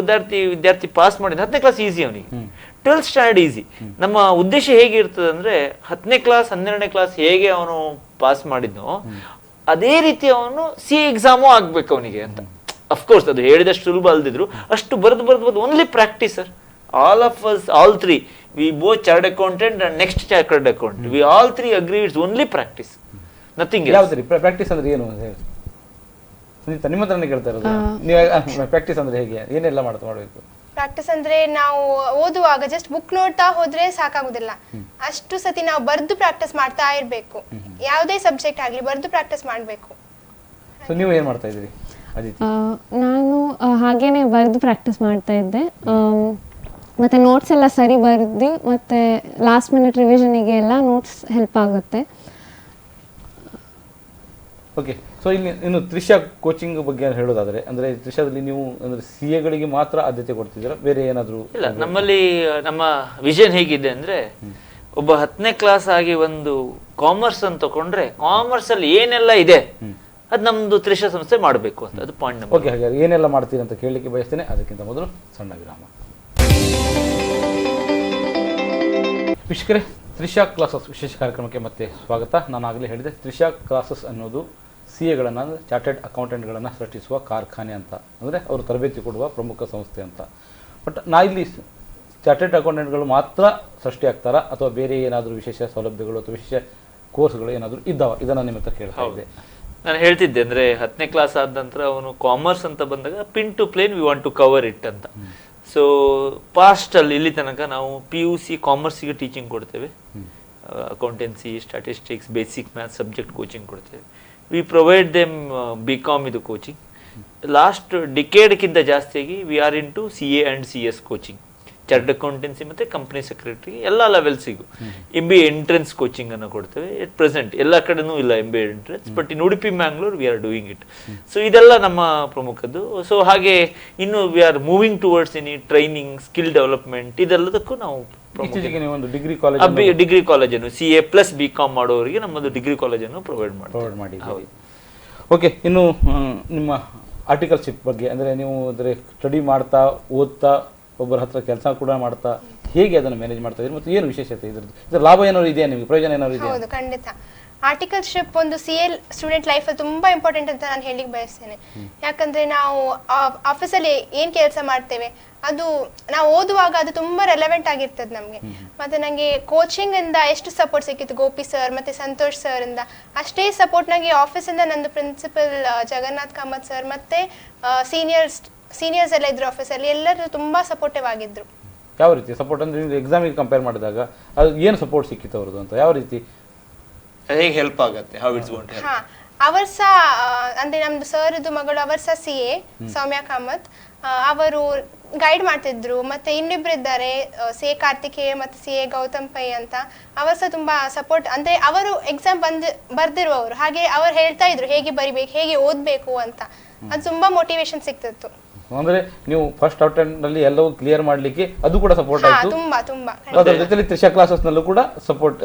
ವಿದ್ಯಾರ್ಥಿ ಪಾಸ್ ಮಾಡಿದ 10ನೇ ಕ್ಲಾಸ್ ಈಸಿ, ಅವನಿಗೆ 12th ಸ್ಟ್ಯಾಂಡರ್ಡ್ ಈಸಿ. ನಮ್ಮ ಉದ್ದೇಶ ಹೇಗೆ ಇರ್ತದೆ ಅಂದ್ರೆ, 10ನೇ ಕ್ಲಾಸ್ 12ನೇ ಕ್ಲಾಸ್ ಹೇಗೆ ಅವನು ಪಾಸ್ ಮಾಡಿದ್ನೋ ಅದೇ ರೀತಿ ಅವನು CA ಎಕ್ಸಾಮು ಆಗ್ಬೇಕು ಅವನಿಗೆ ಅಂತ. ಅಫ್ಕೋರ್ಸ್ ಅದು ಹೇಳಿದಷ್ಟು ಸುಲಭ ಅಲ್ದಿದ್ರು ಅಷ್ಟು ಬರೆದು only practice sir. All of us, all 3, we both chartered accountant and next chartered accountant. We all 3 agree it's only practice, nothing else. ಯಾವ್ದು ಪ್ರಾಕ್ಟೀಸ್ ಅಂದ್ರೆ ಏನು ನಿಮ್ಮ ಹತ್ರನೇ ಕೇಳ್ತಾ ಇರೋದು ನೀವು? ಪ್ರಾಕ್ಟೀಸ್ ಅಂದ್ರೆ ಹೇಗೆ, ಏನೆಲ್ಲ ಮಾಡಬೇಕು? ಪ್ರಾಕ್ಟೀಸ್ ಅಂದ್ರೆ ನಾವು ಓದುವಾಗ ಜಸ್ಟ್ ಬುಕ್ ನೋಡ್ತಾ ಹೋದ್ರೆ ಸಾಕಾಗುದಿಲ್ಲ, ಅಷ್ಟು ಸತಿ ನಾವು ಬರ್ದು ಪ್ರಾಕ್ಟೀಸ್ ಮಾಡ್ತಾ ಇರ್ಬೇಕು. ಯಾವುದೇ ಸಬ್ಜೆಕ್ಟ್ ಆಗ್ಲಿ ಬರ್ದು ಪ್ರಾಕ್ಟೀಸ್ ಮಾಡ್ಬೇಕು. ಸೊ ನೀವು ಏನ್ ಮಾಡ್ತಾ ಇದ್ದೀರಿ ಅದಿತಿ? ನಾನು ಹಾಗೇನೆ ಬರೆದು ಪ್ರಾಕ್ಟೀಸ್ ಮಾಡ್ತಾ ಇದ್ದೆ. ಮತ್ತು ನೋಟ್ಸ್ ಎಲ್ಲ ಸರಿ ಬರೆದು ಮತ್ತು ಲಾಸ್ಟ್ ಮಿನಿಟ್ ರಿವಿಷನಿಗೆ ಎಲ್ಲ ನೋಟ್ಸ್ ಹೆಲ್ಪ್ ಆಗುತ್ತೆ. ಓಕೆ, ಸೊ ಇಲ್ಲಿ ಇನ್ನು ತ್ರಿಷಾ ಕೋಚಿಂಗ್ ಬಗ್ಗೆ ಹೇಳೋದಾದ್ರೆ ಅಂದ್ರೆ ತ್ರಿಷಾದಲ್ಲಿ ನೀವು ಅಂದ್ರೆ CA ಮಾತ್ರ ಆದ್ಯತೆ ಕೊಡ್ತಿದ್ದೀರಾ, ಬೇರೆ ಏನಾದರೂ? ಇಲ್ಲ, ನಮ್ಮಲ್ಲಿ ನಮ್ಮ ವಿಷನ್ ಹೇಗಿದೆ ಅಂದ್ರೆ, ಒಬ್ಬ 10ನೇ ಕ್ಲಾಸ್ ಆಗಿ ಒಂದು ಕಾಮರ್ಸ್ ಅಂತ ತಗೊಂಡ್ರೆ ಕಾಮರ್ಸ್ ಅಲ್ಲಿ ಏನೆಲ್ಲ ಇದೆ ಅದು ನಮ್ದು ತ್ರಿಷಾ ಸಂಸ್ಥೆ ಮಾಡಬೇಕು ಅಂತ, ಅದು ಪಾಯಿಂಟ್ ನಂಬರ್. ಓಕೆ, ಹಾಗಾದ್ರೆ ಏನೆಲ್ಲ ಮಾಡ್ತೀರಿ ಅಂತ ಕೇಳಲಿಕ್ಕೆ ಬಯಸ್ತೇನೆ. ಅದಕ್ಕಿಂತ ಮೊದಲು ಸಣ್ಣ ವಿರಾಮ. ವೀಕ್ಷಕರೇ, ತ್ರಿಷಾ ಕ್ಲಾಸಸ್ ವಿಶೇಷ ಕಾರ್ಯಕ್ರಮಕ್ಕೆ ಮತ್ತೆ ಸ್ವಾಗತ. ನಾನು ಆಗಲೇ ಹೇಳಿದೆ, ತ್ರಿಷಾ ಕ್ಲಾಸಸ್ ಅನ್ನೋದು CAಗಳನ್ನು ಅಂದರೆ ಚಾರ್ಟೆಡ್ ಅಕೌಂಟೆಂಟ್ಗಳನ್ನು ಸೃಷ್ಟಿಸುವ ಕಾರ್ಖಾನೆ ಅಂತ, ಅಂದರೆ ಅವರು ತರಬೇತಿ ಕೊಡುವ ಪ್ರಮುಖ ಸಂಸ್ಥೆ ಅಂತ. ಬಟ್ ನಾ ಇಲ್ಲಿ ಚಾರ್ಟೆಡ್ ಅಕೌಂಟೆಂಟ್ಗಳು ಮಾತ್ರ ಸೃಷ್ಟಿ ಆಗ್ತಾರಾ ಅಥವಾ ಬೇರೆ ಏನಾದರೂ ವಿಶೇಷ ಸೌಲಭ್ಯಗಳು ಅಥವಾ ವಿಶೇಷ ಕೋರ್ಸ್ಗಳು ಏನಾದರೂ ಇದ್ದಾವ? ಇದನ್ನು ನಿಮ್ಮ ಹತ್ರ ಕೇಳ್ತಾ ಇದ್ದೆ. ನಾನು ಹೇಳ್ತಿದ್ದೆ ಅಂದ್ರೆ 10ನೇ ಕ್ಲಾಸ್ ಆದ ನಂತರ ಅವನು ಕಾಮರ್ಸ್ ಅಂತ ಬಂದಾಗ pin to plain we want to cover it ಅಂತ. ಸೊ ಪಾಸ್ಟ್ ಅಲ್ಲಿ ಇಲ್ಲಿ ತನಕ ನಾವು PUC ಕಾಮರ್ಸಿಗೆ ಟೀಚಿಂಗ್ ಕೊಡ್ತೇವೆ, accountancy, statistics, basic maths subject coaching ಕೊಡ್ತೇವೆ. ವಿ ಪ್ರೊವೈಡ್ ದೆಮ್ BCom ಇದು ಕೋಚಿಂಗ್. ಲಾಸ್ಟ್ ಡಿಕೇಡ್ಗಿಂತ ಜಾಸ್ತಿಯಾಗಿ we are in to CA and CS coaching, chartered accountancy ಮತ್ತು ಕಂಪ್ನಿ ಸೆಕ್ರೆಟರಿ ಎಲ್ಲ ಲೆವೆಲ್ಸಿಗೂ. MBA ಎಂಟ್ರೆನ್ಸ್ ಕೋಚಿಂಗ್ ಅನ್ನು ಕೊಡ್ತೇವೆ. ಎಟ್ ಪ್ರೆಸೆಂಟ್ ಎಲ್ಲ ಕಡೆನೂ ಇಲ್ಲ MBA entrance, but in Udupi Mangalore we are doing it. So ಇದೆಲ್ಲ ನಮ್ಮ ಪ್ರಮುಖದ್ದು. ಸೊ ಹಾಗೆ ಇನ್ನು we are moving towards any training, skill development, ಇದೆಲ್ಲದಕ್ಕೂ ನಾವು ಡಿಗ್ರಿ ಕಾಲೇಜನ್ನು CA ಪ್ಲಸ್ BCom ಮಾಡೋರಿಗೆ ನಮ್ಮದು ಡಿಗ್ರಿ ಕಾಲೇಜನ್ನು ಪ್ರೊವೈಡ್ ಮಾಡಿದ್ದೀವಿ. ಓಕೆ, ಇನ್ನು ನಿಮ್ಮ ಆರ್ಟಿಕಲ್ಶಿಪ್ ಬಗ್ಗೆ ಅಂದರೆ ನೀವು ಅಂದರೆ ಸ್ಟಡಿ ಮಾಡ್ತಾ ಓದ್ತಾ ಒಬ್ಬರ ಹತ್ರ ಕೆಲಸ ಕೂಡ ಮಾಡ್ತಾ ಹೇಗೆ ಅದನ್ನು ಮ್ಯಾನೇಜ್ ಮಾಡ್ತಾ ಇದ್ದೀರಿ ಮತ್ತು ಏನು ವಿಶೇಷತೆ ಇದ್ರದ್ದು? ಇದರ ಲಾಭ ಏನಾದ್ರು ಇದೆಯಾ ನಿಮಗೆ, ಪ್ರಯೋಜನ ಏನಾದ್ರು ಇದೆಯಾ? ಹೌದು, ಖಂಡಿತ. ಆರ್ಟಿಕಲ್ಶಿಪ್ ಒಂದು CA ಸ್ಟೂಡೆಂಟ್ ಲೈಫಲ್ಲಿ ತುಂಬಾ ಇಂಪಾರ್ಟೆಂಟ್ ಅಂತ ನಾನು ಹೇಳಿಕ್ಕೆ ಬಯಸ್ತೇನೆ. ಯಾಕಂದ್ರೆ ನಾವು ಆಫೀಸಲ್ಲಿ ಏನ್ ಕೆಲಸ ಮಾಡ್ತೇವೆ ಅದು ನಾವು ಓದುವಾಗ ಅದು ತುಂಬಾ ರೆಲೆವೆಂಟ್ ಆಗಿರ್ತದೆ ನಮಗೆ. ಮತ್ತೆ ನಂಗೆ ಕೋಚಿಂಗ್ ಇಂದ ಎಷ್ಟು ಸಪೋರ್ಟ್ ಸಿಕ್ಕಿತ್ತು ಗೋಪಿ ಸರ್ ಮತ್ತೆ ಸಂತೋಷ್ ಸರ್ ಇಂದ, ಅಷ್ಟೇ ಸಪೋರ್ಟ್ ನಂಗೆ ಆಫೀಸಿಂದ ನಂದು ಪ್ರಿನ್ಸಿಪಲ್ ಜಗನ್ನಾಥ್ ಕಾಮತ್ ಸರ್ ಮತ್ತೆ ಸೀನಿಯರ್ಸ್ ಎಲ್ಲ ಇದ್ರು ಆಫೀಸಲ್ಲಿ, ಎಲ್ಲರೂ ತುಂಬಾ ಸಪೋರ್ಟಿವ್ ಆಗಿದ್ರು. ಯಾವ ರೀತಿ ಸಪೋರ್ಟ್ ಅಂದ್ರೆ ನೀವು ಎಕ್ಸಾಮಿಗೆ ಕಂಪೇರ್ ಮಾಡಿದಾಗ ಅದು ಏನು ಸಪೋರ್ಟ್ ಸಿಕ್ಕಿತ್ತು ಅವ್ರದ್ದು ಅಂತ? ಯಾವ ರೀತಿ ಹೇಗೆ ಹೆಲ್ಪ್ ಆಗುತ್ತೆ? How it's going to help? Our ಸಹ ಅಂದ್ರೆ ನಮ್ದು ಸರ್ ಇದು ಮಗಳು ಅವರ್ ಸಹ CA ಸೌಮ್ಯ ಕಾಮತ್, ಅವರು ಗೈಡ್ ಮಾಡ್ತಿದ್ರು. ಮತ್ತೆ ಇನ್ನಿಬ್ರು ಇದ್ದಾರೆ CA ಕಾರ್ತಿಕೇಯ ಮತ್ತೆ CA ಗೌತಮ್ ಪೈ ಅಂತ, ಅವರು ಸಹ ತುಂಬಾ ಸಪೋರ್ಟ್. ಅಂದ್ರೆ ಅವರು ಎಕ್ಸಾಮ್ ಬರ್ದಿರುವವರು, ಹಾಗೆ ಅವ್ರು ಹೇಳ್ತಾ ಇದ್ರು ಹೇಗೆ ಬರಿಬೇಕು, ಹೇಗೆ ಓದ್ಬೇಕು ಅಂತ. ಅದು ತುಂಬಾ ಮೋಟಿವೇಶನ್ ಸಿಕ್ತಿತ್ತು. ಅಂದ್ರೆ ನೀವು ಫಸ್ಟ್ ಅಟೆಂಪ್ಟ್ ನಲ್ಲಿ ಎಲ್ಲವೂ ಕ್ಲಿಯರ್ ಮಾಡ್ಲಿಕ್ಕೆ ಅದು ಕೂಡ ಸಪೋರ್ಟ್ ಆಯ್ತು. ತುಂಬಾ ತುಂಬಾ ಅದರ ಜೊತೆಲಿ ತ್ರಿಷಾ ಕ್ಲಾಸಸ್ ನಲ್ಲೂ ಕೂಡ ಸಪೋರ್ಟ್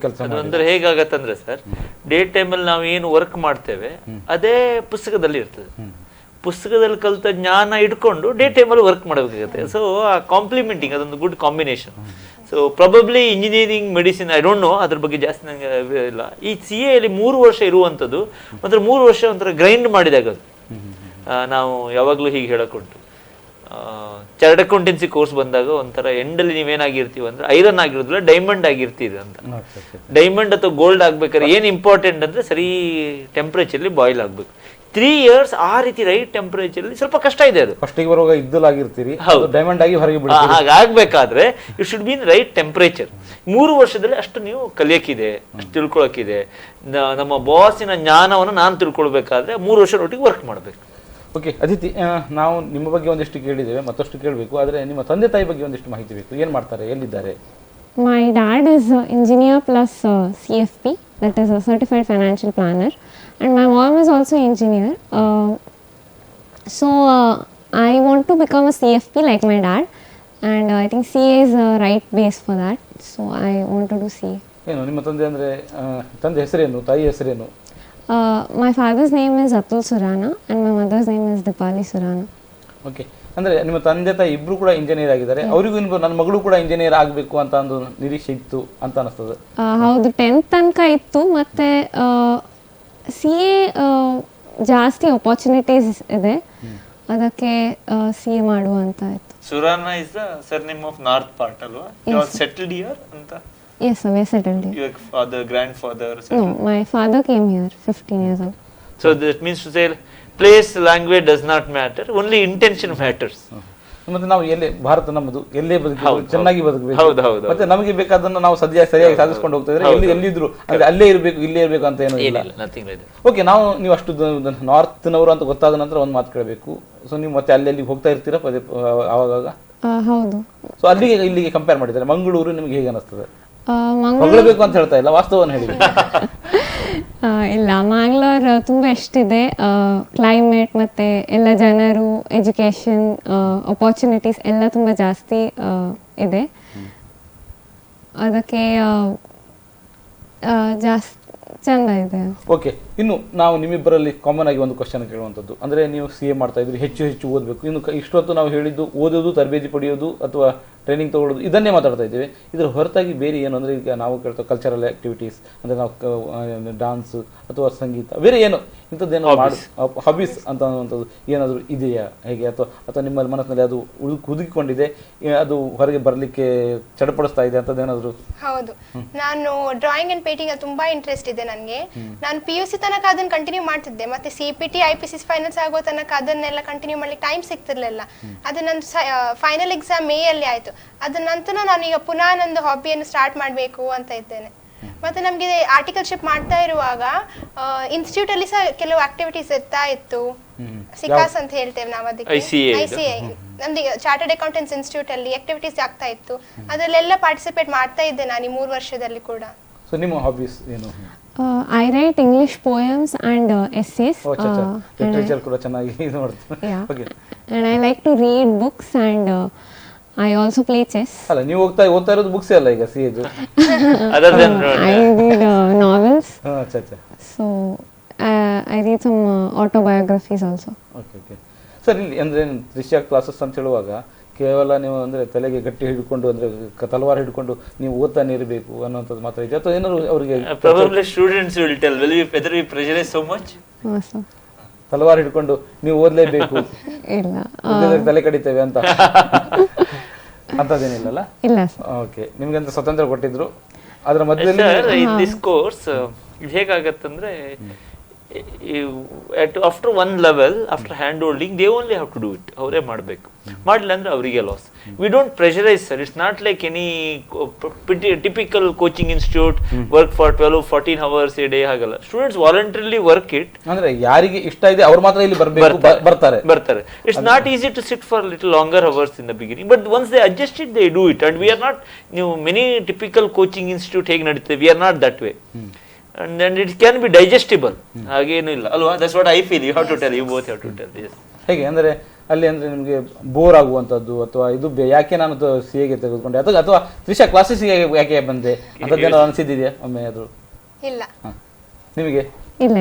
ಕೆಲಸ ಮಾಡಿ. ಅಂದ್ರೆ ಹೇಗಾಗತ್ತಂದ್ರೆ ಸರ್, ಡೇ ಟೈಮ್ ಅಲ್ಲಿ ನಾವು ಏನು ವರ್ಕ್ ಮಾಡ್ತೇವೆ ಅದೇ ಪುಸ್ತಕದಲ್ಲಿ ಇರ್ತದೆ. ಪುಸ್ತಕದಲ್ಲಿ ಕಲಿತ ಜ್ಞಾನ ಇಟ್ಕೊಂಡು ಡೇ ಟೈಮ್ ಅಲ್ಲಿ ವರ್ಕ್ ಮಾಡಬೇಕಾಗುತ್ತೆ. ಸೊ ಆ ಕಾಂಪ್ಲಿಮೆಂಟಿಂಗ್ ಅದೊಂದು good combination. So probably engineering, medicine, I don't know, ಅದ್ರ ಬಗ್ಗೆ ಜಾಸ್ತಿ ನಂಗೆ ಇಲ್ಲ. ಈ CA ಅಲ್ಲಿ 3 ವರ್ಷ ಇರುವಂಥದ್ದು, ಮಾತ್ರ 3 ವರ್ಷ ಒಂಥರ ಗ್ರೈಂಡ್ ಮಾಡಿದಾಗ ಅದು. ನಾವು ಯಾವಾಗಲೂ ಹೀಗೆ ಹೇಳಕ್ಕುಂಟು, ಚಾರ್ಟರ್ಡ್ ಅಕೌಂಟೆನ್ಸಿ ಕೋರ್ಸ್ ಬಂದಾಗ ಒಂಥರ ಎಂಡಲ್ಲಿ ನೀವೇನಾಗಿರ್ತೀವಿ ಅಂದ್ರೆ ಐರನ್ ಆಗಿರೋದಿಲ್ಲ, ಡೈಮಂಡ್ ಆಗಿರ್ತೀವಿ ಅಂತ. ಡೈಮಂಡ್ ಅಥವಾ ಗೋಲ್ಡ್ ಆಗ್ಬೇಕಾದ್ರೆ ಏನು ಇಂಪಾರ್ಟೆಂಟ್ ಅಂದ್ರೆ ಸರಿ ಟೆಂಪರೇಚರ್ಲಿ ಬಾಯ್ಲ್ ಆಗ್ಬೇಕು. 3 years ಆ ರೀತಿ ರೈಟ್ ಟೆಂಪರೇಚರ್ ಸ್ವಲ್ಪ ಕಷ್ಟ ಇದೆ. ಅದು ಫಸ್ಟ್ ಬರುವಾಗ ಇದ್ದಲಾಗಿರ್ತೀರಿ, ಡೈಮಂಡ್ ಆಗಿ ಹೊರಗೆ ಬಿಡ್ತೀರಿ. ಹಾಗಾಗ್ಬೇಕಾದ್ರೆ you should be in right temperature. 3 ವರ್ಷದಲ್ಲಿ ಅಷ್ಟು ನೀವು ಕಲಿಯಕ್ಕಿದೆ, ಅಷ್ಟು ತಿಳ್ಕೊಳಕ್ಕಿದೆ. ನಮ್ಮ ಬಾಸಿನ ಜ್ಞಾನವನ್ನು ನಾನು ತಿಳ್ಕೊಳ್ಬೇಕಾದ್ರೆ 3 ವರ್ಷ ಒಟ್ಟಿಗೆ ವರ್ಕ್ ಮಾಡಬೇಕು. ಓಕೆ ಅದಿತಿ, ನಾವು ನಿಮ್ಮ ಬಗ್ಗೆ ಒಂದಿಷ್ಟು ಕೇಳಿದ್ದೇವೆ, ಮತ್ತಷ್ಟು ಕೇಳಬೇಕು. ಆದರೆ ನಿಮ್ಮ ತಂದೆ ತಾಯಿ ಬಗ್ಗೆ ಒಂದಿಷ್ಟು ಮಾಹಿತಿ ಬೇಕು. ಏನು ಮಾಡ್ತಾರೆ, ಎಲ್ಲಿದ್ದಾರೆ? My dad is an engineer plus CFP, that is a certified financial planner, and my mom is also engineer. So I want to become a CFP like my dad, and I think CA is a right base for that. So I want to do CA. ಏನು ನಿಮ್ಮ ತಂದೆ ಅಂದರೆ ತಂದೆ ಹೆಸರೇನು, ತಾಯಿ ಹೆಸರೇನು? My father's name is Atul Surana and my mother's name is Dipali Surana. Okay, ಅಂದರೆ ನಿಮ್ಮ ತಂದೆ ತಾಯಿ ಇಬ್ಬರು ಕೂಡ ಇಂಜಿನಿಯರ್ ಆಗಿದ್ದಾರೆ. ಅವರಿಗೂ ನನ್ನ ಮಗಳು ಕೂಡ ಇಂಜಿನಿಯರ್ ಆಗಬೇಕು ಅಂತ ಒಂದು ನಿರೀಕ್ಷೆ ಇತ್ತು ಅಂತ ಅನಿಸ್ತದೆ? ಹೌದು, 10th ತನಕ ಇತ್ತು. ಮತ್ತು CA ಜಾಸ್ತಿ ಅಪಾರ್ಚುನಿಟೀಸ್ ಇದೆ, ಅದಕ್ಕೆ CA ಮಾಡುವಂತ ಇತ್ತು. Surana is the surname of north part ಅಲ್ವಾ? ಯು ಆರ್ ಸೆಟಲ್ಡ್ ಹಿಯರ್ ಅಂತ? Yes, sir, we are settled here. Your father, grandfather settled? No, my father came here 15 years ago. So that means to say place, language does not matter, only intention matters. ಮತ್ತೆ ನಾವು ಎಲ್ಲೇ, ಭಾರತ ನಮ್ಮದು, ಎಲ್ಲೇ ಬದುಕಬೇಕು, ಚೆನ್ನಾಗಿ ಬದುಕಬೇಕು. ಮತ್ತೆ ನಮಗೆ ಬೇಕಾದನ್ನು ನಾವು ಸರಿಯಾಗಿ ಸಾಧಿಸ್ಕೊಂಡು ಹೋಗ್ತಾ ಇದ್ರೆ ಎಲ್ಲಿದ್ರು ಅಂದ್ರೆ ಅಲ್ಲೇ ಇರಬೇಕು, ಇಲ್ಲೇ ಇರಬೇಕು ಅಂತ ಏನೂ ಇಲ್ಲ. ಓಕೆ, ನೀವು ಅಷ್ಟು ನಾರ್ತ್ನವರು ಅಂತ ಗೊತ್ತಾದ ನಂತರ ಒಂದು ಮಾತು ಕೇಳಬೇಕು. ಸೊ ನೀವು ಮತ್ತೆ ಅಲ್ಲಿ ಹೋಗ್ತಾ ಇರ್ತೀರಾ ಅವಾಗ? ಹೌದು. ಸೊ ಅಲ್ಲಿಗೆ ಇಲ್ಲಿಗೆ ಕಂಪೇರ್ ಮಾಡಿದ್ದಾರೆ, ಮಂಗಳೂರು ನಿಮ್ಗೆ ಹೇಗೆ ಅನಿಸ್ತದೆ? ಮಂಗಳೂರು ಹೊಗಳಬೇಕು ಅಂತ ಹೇಳ್ತಾ ಇಲ್ಲ, ವಾಸ್ತವವನ್ನು ಹೇಳಿ. ಇಲ್ಲ, ಮ್ಯಾಂಗ್ಳೂರ್ ತುಂಬ ಎಷ್ಟಿದೆ, ಕ್ಲೈಮೇಟ್ ಮತ್ತು ಎಲ್ಲ ಜನರು, ಎಜುಕೇಷನ್, ಅಪಾರ್ಚುನಿಟೀಸ್ ಎಲ್ಲ ತುಂಬ ಜಾಸ್ತಿ ಇದೆ. ಅದಕ್ಕೆ ಜಾಸ್ತಿ ಚಂದ ಇದೆ. ಓಕೆ, ಇನ್ನು ನಾವು ನಿಮ್ಮಿಬ್ಬರಲ್ಲಿ ಕಾಮನ್ ಆಗಿ ಒಂದು ಕ್ವಶನ್ ಕೇಳುವಂಥದ್ದು, ಅಂದರೆ ನೀವು CA ಮಾಡ್ತಾ ಇದ್ರಿ, ಹೆಚ್ಚು ಓದಬೇಕು. ಇನ್ನು ಇಷ್ಟೊತ್ತು ನಾವು ಹೇಳಿದ್ದು ಓದೋದು, ತರಬೇತಿ ಪಡೆಯೋದು ಅಥವಾ ಟ್ರೈನಿಂಗ್ ತೊಗೊಳ್ಳೋದು, ಇದನ್ನೇ ಮಾತಾಡ್ತಾ ಇದ್ದೇವೆ. ಇದರ ಹೊರತಾಗಿ ಬೇರೆ ಏನು ಅಂದರೆ ಈಗ ನಾವು ಕೇಳ್ತಾ ಕಲ್ಚರಲ್ ಆಕ್ಟಿವಿಟೀಸ್, ಅಂದರೆ ನಾವು ಡಾನ್ಸ್ ಅಥವಾ ಸಂಗೀತ, ಬೇರೆ ಏನು ಇಂಥದ್ದೇನೋ ಹಾಬೀಸ್ ಅಂತ ಅನ್ನುವಂಥದ್ದು ಏನಾದರೂ ಇದೆಯಾ ಹೇಗೆ? ಅಥವಾ ನಿಮ್ಮ ಮನಸ್ಸಿನಲ್ಲಿ ಅದು ಹುದುಕಿಕೊಂಡಿದೆ, ಅದು ಹೊರಗೆ ಬರಲಿಕ್ಕೆ ಚಡಪಡಿಸ್ತಾ ಇದೆ ಅಂತದ್ದೇನಾದರೂ? ಹೌದು, ನಾನು ಡ್ರಾಯಿಂಗ್ ಅಂಡ್ ಪೇಂಟಿಂಗ್ ಅಲ್ಲಿ ತುಂಬಾ ಇಂಟ್ರೆಸ್ಟ್ ಇದೆ ನನಗೆ. ನಾನು PUC ತನಕ ಅದನ್ನ ಕಂಟಿನ್ಯೂ ಮಾಡ್ತಿದ್ದೆ, ಮತ್ತೆ CPT IPC ಫೈನಲ್ಸ್ ಆಗೋ ತನಕ ಅದನ್ನೆಲ್ಲ ಕಂಟಿನ್ಯೂ ಮಾಡ್ಲಿಕ್ಕೆ ಟೈಮ್ ಸಿಗ್ತಿರ್ಲಿಲ್ಲ. ಅದು ನನ್ನ ಫೈನಲ್ ಎಕ್ಸಾಮ್ ಮೇ ಅಲ್ಲಿ ಆಯ್ತು. ಅದ ನಂತರ ನಾನು ಈಗ ಪುನಃ ನಂದು ಹಾಬಿಯನ್ನು ಸ್ಟಾರ್ಟ್ ಮಾಡಬೇಕು ಅಂತ ಇದ್ದೇನೆ. ಮತ್ತೆ ನಮ್ಗೆ ಆರ್ಟಿಕಲ್ಶಿಪ್ ಮಾಡ್ತಾ ಇರುವಾಗ ಇನ್ಸ್ಟಿಟ್ಯೂಟ್ ಅಲ್ಲಿ ಸಹ ಕೆಲವು ಆಕ್ಟಿವಿಟೀಸ್ ಇರ್ತಾ ಇತ್ತು. ಸಿಕಾಸ್ ಅಂತ ಹೇಳ್ತೇವೆ ನಾವು ಅದಕ್ಕೆ, ICA ನಮ್ದು ಚಾರ್ಟರ್ಡ್ ಅಕೌಂಟೆಂಟ್ಸ್ ಇನ್ಸ್ಟಿಟ್ಯೂಟ್ ಅಲ್ಲಿ ಆಕ್ಟಿವಿಟೀಸ್ ಆಗ್ತಾ ಇತ್ತು. ಅದರಲ್ಲೆಲ್ಲ ಪಾರ್ಟಿಸಿಪೇಟ್ ಮಾಡ್ತಾ ಇದ್ದೆ ನಾನು ಈ 3 ವರ್ಷದಲ್ಲಿ ಕೂಡ. ಸೊ ನಿಮ್ಮ ಹಾಬೀಸ್ ಏನು? I write English poems and essays. Literature ಕೂಡ ಚೆನ್ನಾಗಿ ಇದು ಮಾಡ್ತೀನಿ. Okay. And I like to read books and I also play chess. ಅಲ್ಲ, ನೀವು ಓದ್ತಾ ಇರೋದು ಬುಕ್ಸ್ ಅಲ್ಲ ಈಗ CA ದು? I read novels. ಅಚ್ಚಾ. So I read some autobiographies also. Okay. Sir, ಇಲ್ಲಿ ಅಂದರೆ ತ್ರಿಷಾ ಕ್ಲಾಸಸ್ ಅಂತ ಹೇಳುವಾಗ ಕೇವಲ ನೀವು ಅಂದರೆ ತಲೆಗೆ ಗಟ್ಟಿ ಹಿಡ್ಕೊಂಡು, ಅಂದರೆ ತಲವಾರು ಹಿಡ್ಕೊಂಡು ನೀವು ಓದ್ತಾನೆ ಇರಬೇಕು ಅನ್ನೋಂಥದ್ದು ಮಾತ್ರ ಇದೆ, ಅಥವಾ ಏನಾದ್ರು ಅವರಿಗೆ? Probably students will tell whether we pressurize so much. Also. ತಲವಾರು ಹಿಡ್ಕೊಂಡು ನೀವು ಓದಲೇಬೇಕು, ಇಲ್ಲ, ತಲೆ ಕಡಿತೇವೆ ಅಂತ ಅಂತದೇನಿಲ್ಲಲ್ಲ? ಇಲ್ಲ ಸರ್. ಓಕೆ, ನಿಮ್ಗಂತ ಸ್ವತಂತ್ರ ಕೊಟ್ಟಿದ್ರು, ಅದರ ಮಧ್ಯದಲ್ಲಿ in this course ಇದು ಹೇಗಾಗತ್ತಂದ್ರೆ, after one level, after hand holding, they only have to do it. ಅವರೇ ಮಾಡಬೇಕು, ಮಾಡಲಿಲ್ಲ ಅಂದ್ರೆ ಅವರಿಗೆ loss. We don't pressurize, sir. It's not like any typical coaching institute work for 12-14 hours a day ಹಾಗಲ್ಲ. Students voluntarily work it. ಅಂದ್ರೆ ಯಾರಿಗೆ ಇಷ್ಟ ಇದೆ ಅವ್ರು ಮಾತ್ರ ಇಲ್ಲಿ ಬರಬೇಕು, ಬರ್ತಾರೆ. It's not easy to sit for little longer hours in the beginning, but once they adjust it, they do it. And we are not, many typical coaching institute ಹೇಗೆ ನಡೀತದೆ, we are not that way. And then it can be digestible. ಹಾಗೇನು ಇಲ್ಲ ಅಲ್ವಾ? That's what I feel. You have to tell. You both have to tell. Yes. ಹೇಗೆ ಅಂದರೆ ಅಲ್ಲಿ ಅಂದರೆ ನಿಮಗೆ ಬೋರ್ ಆಗುವಂಥದ್ದು, ಅಥವಾ ಇದು ಯಾಕೆ ನಾನು CAಗೆ ತೆಗೆದುಕೊಂಡೆ, ಅಥವಾ ತ್ರಿಷಾ ಕ್ಲಾಸಸ್ಗೆ ಯಾಕೆ ಬಂದೆ ಅಂತದ್ದೇನೋ ಅನಿಸಿದೆಯಾ ಒಮ್ಮೆ? ಅದು ಇಲ್ಲ. ನಿಮಗೆ? ಇಲ್ಲ.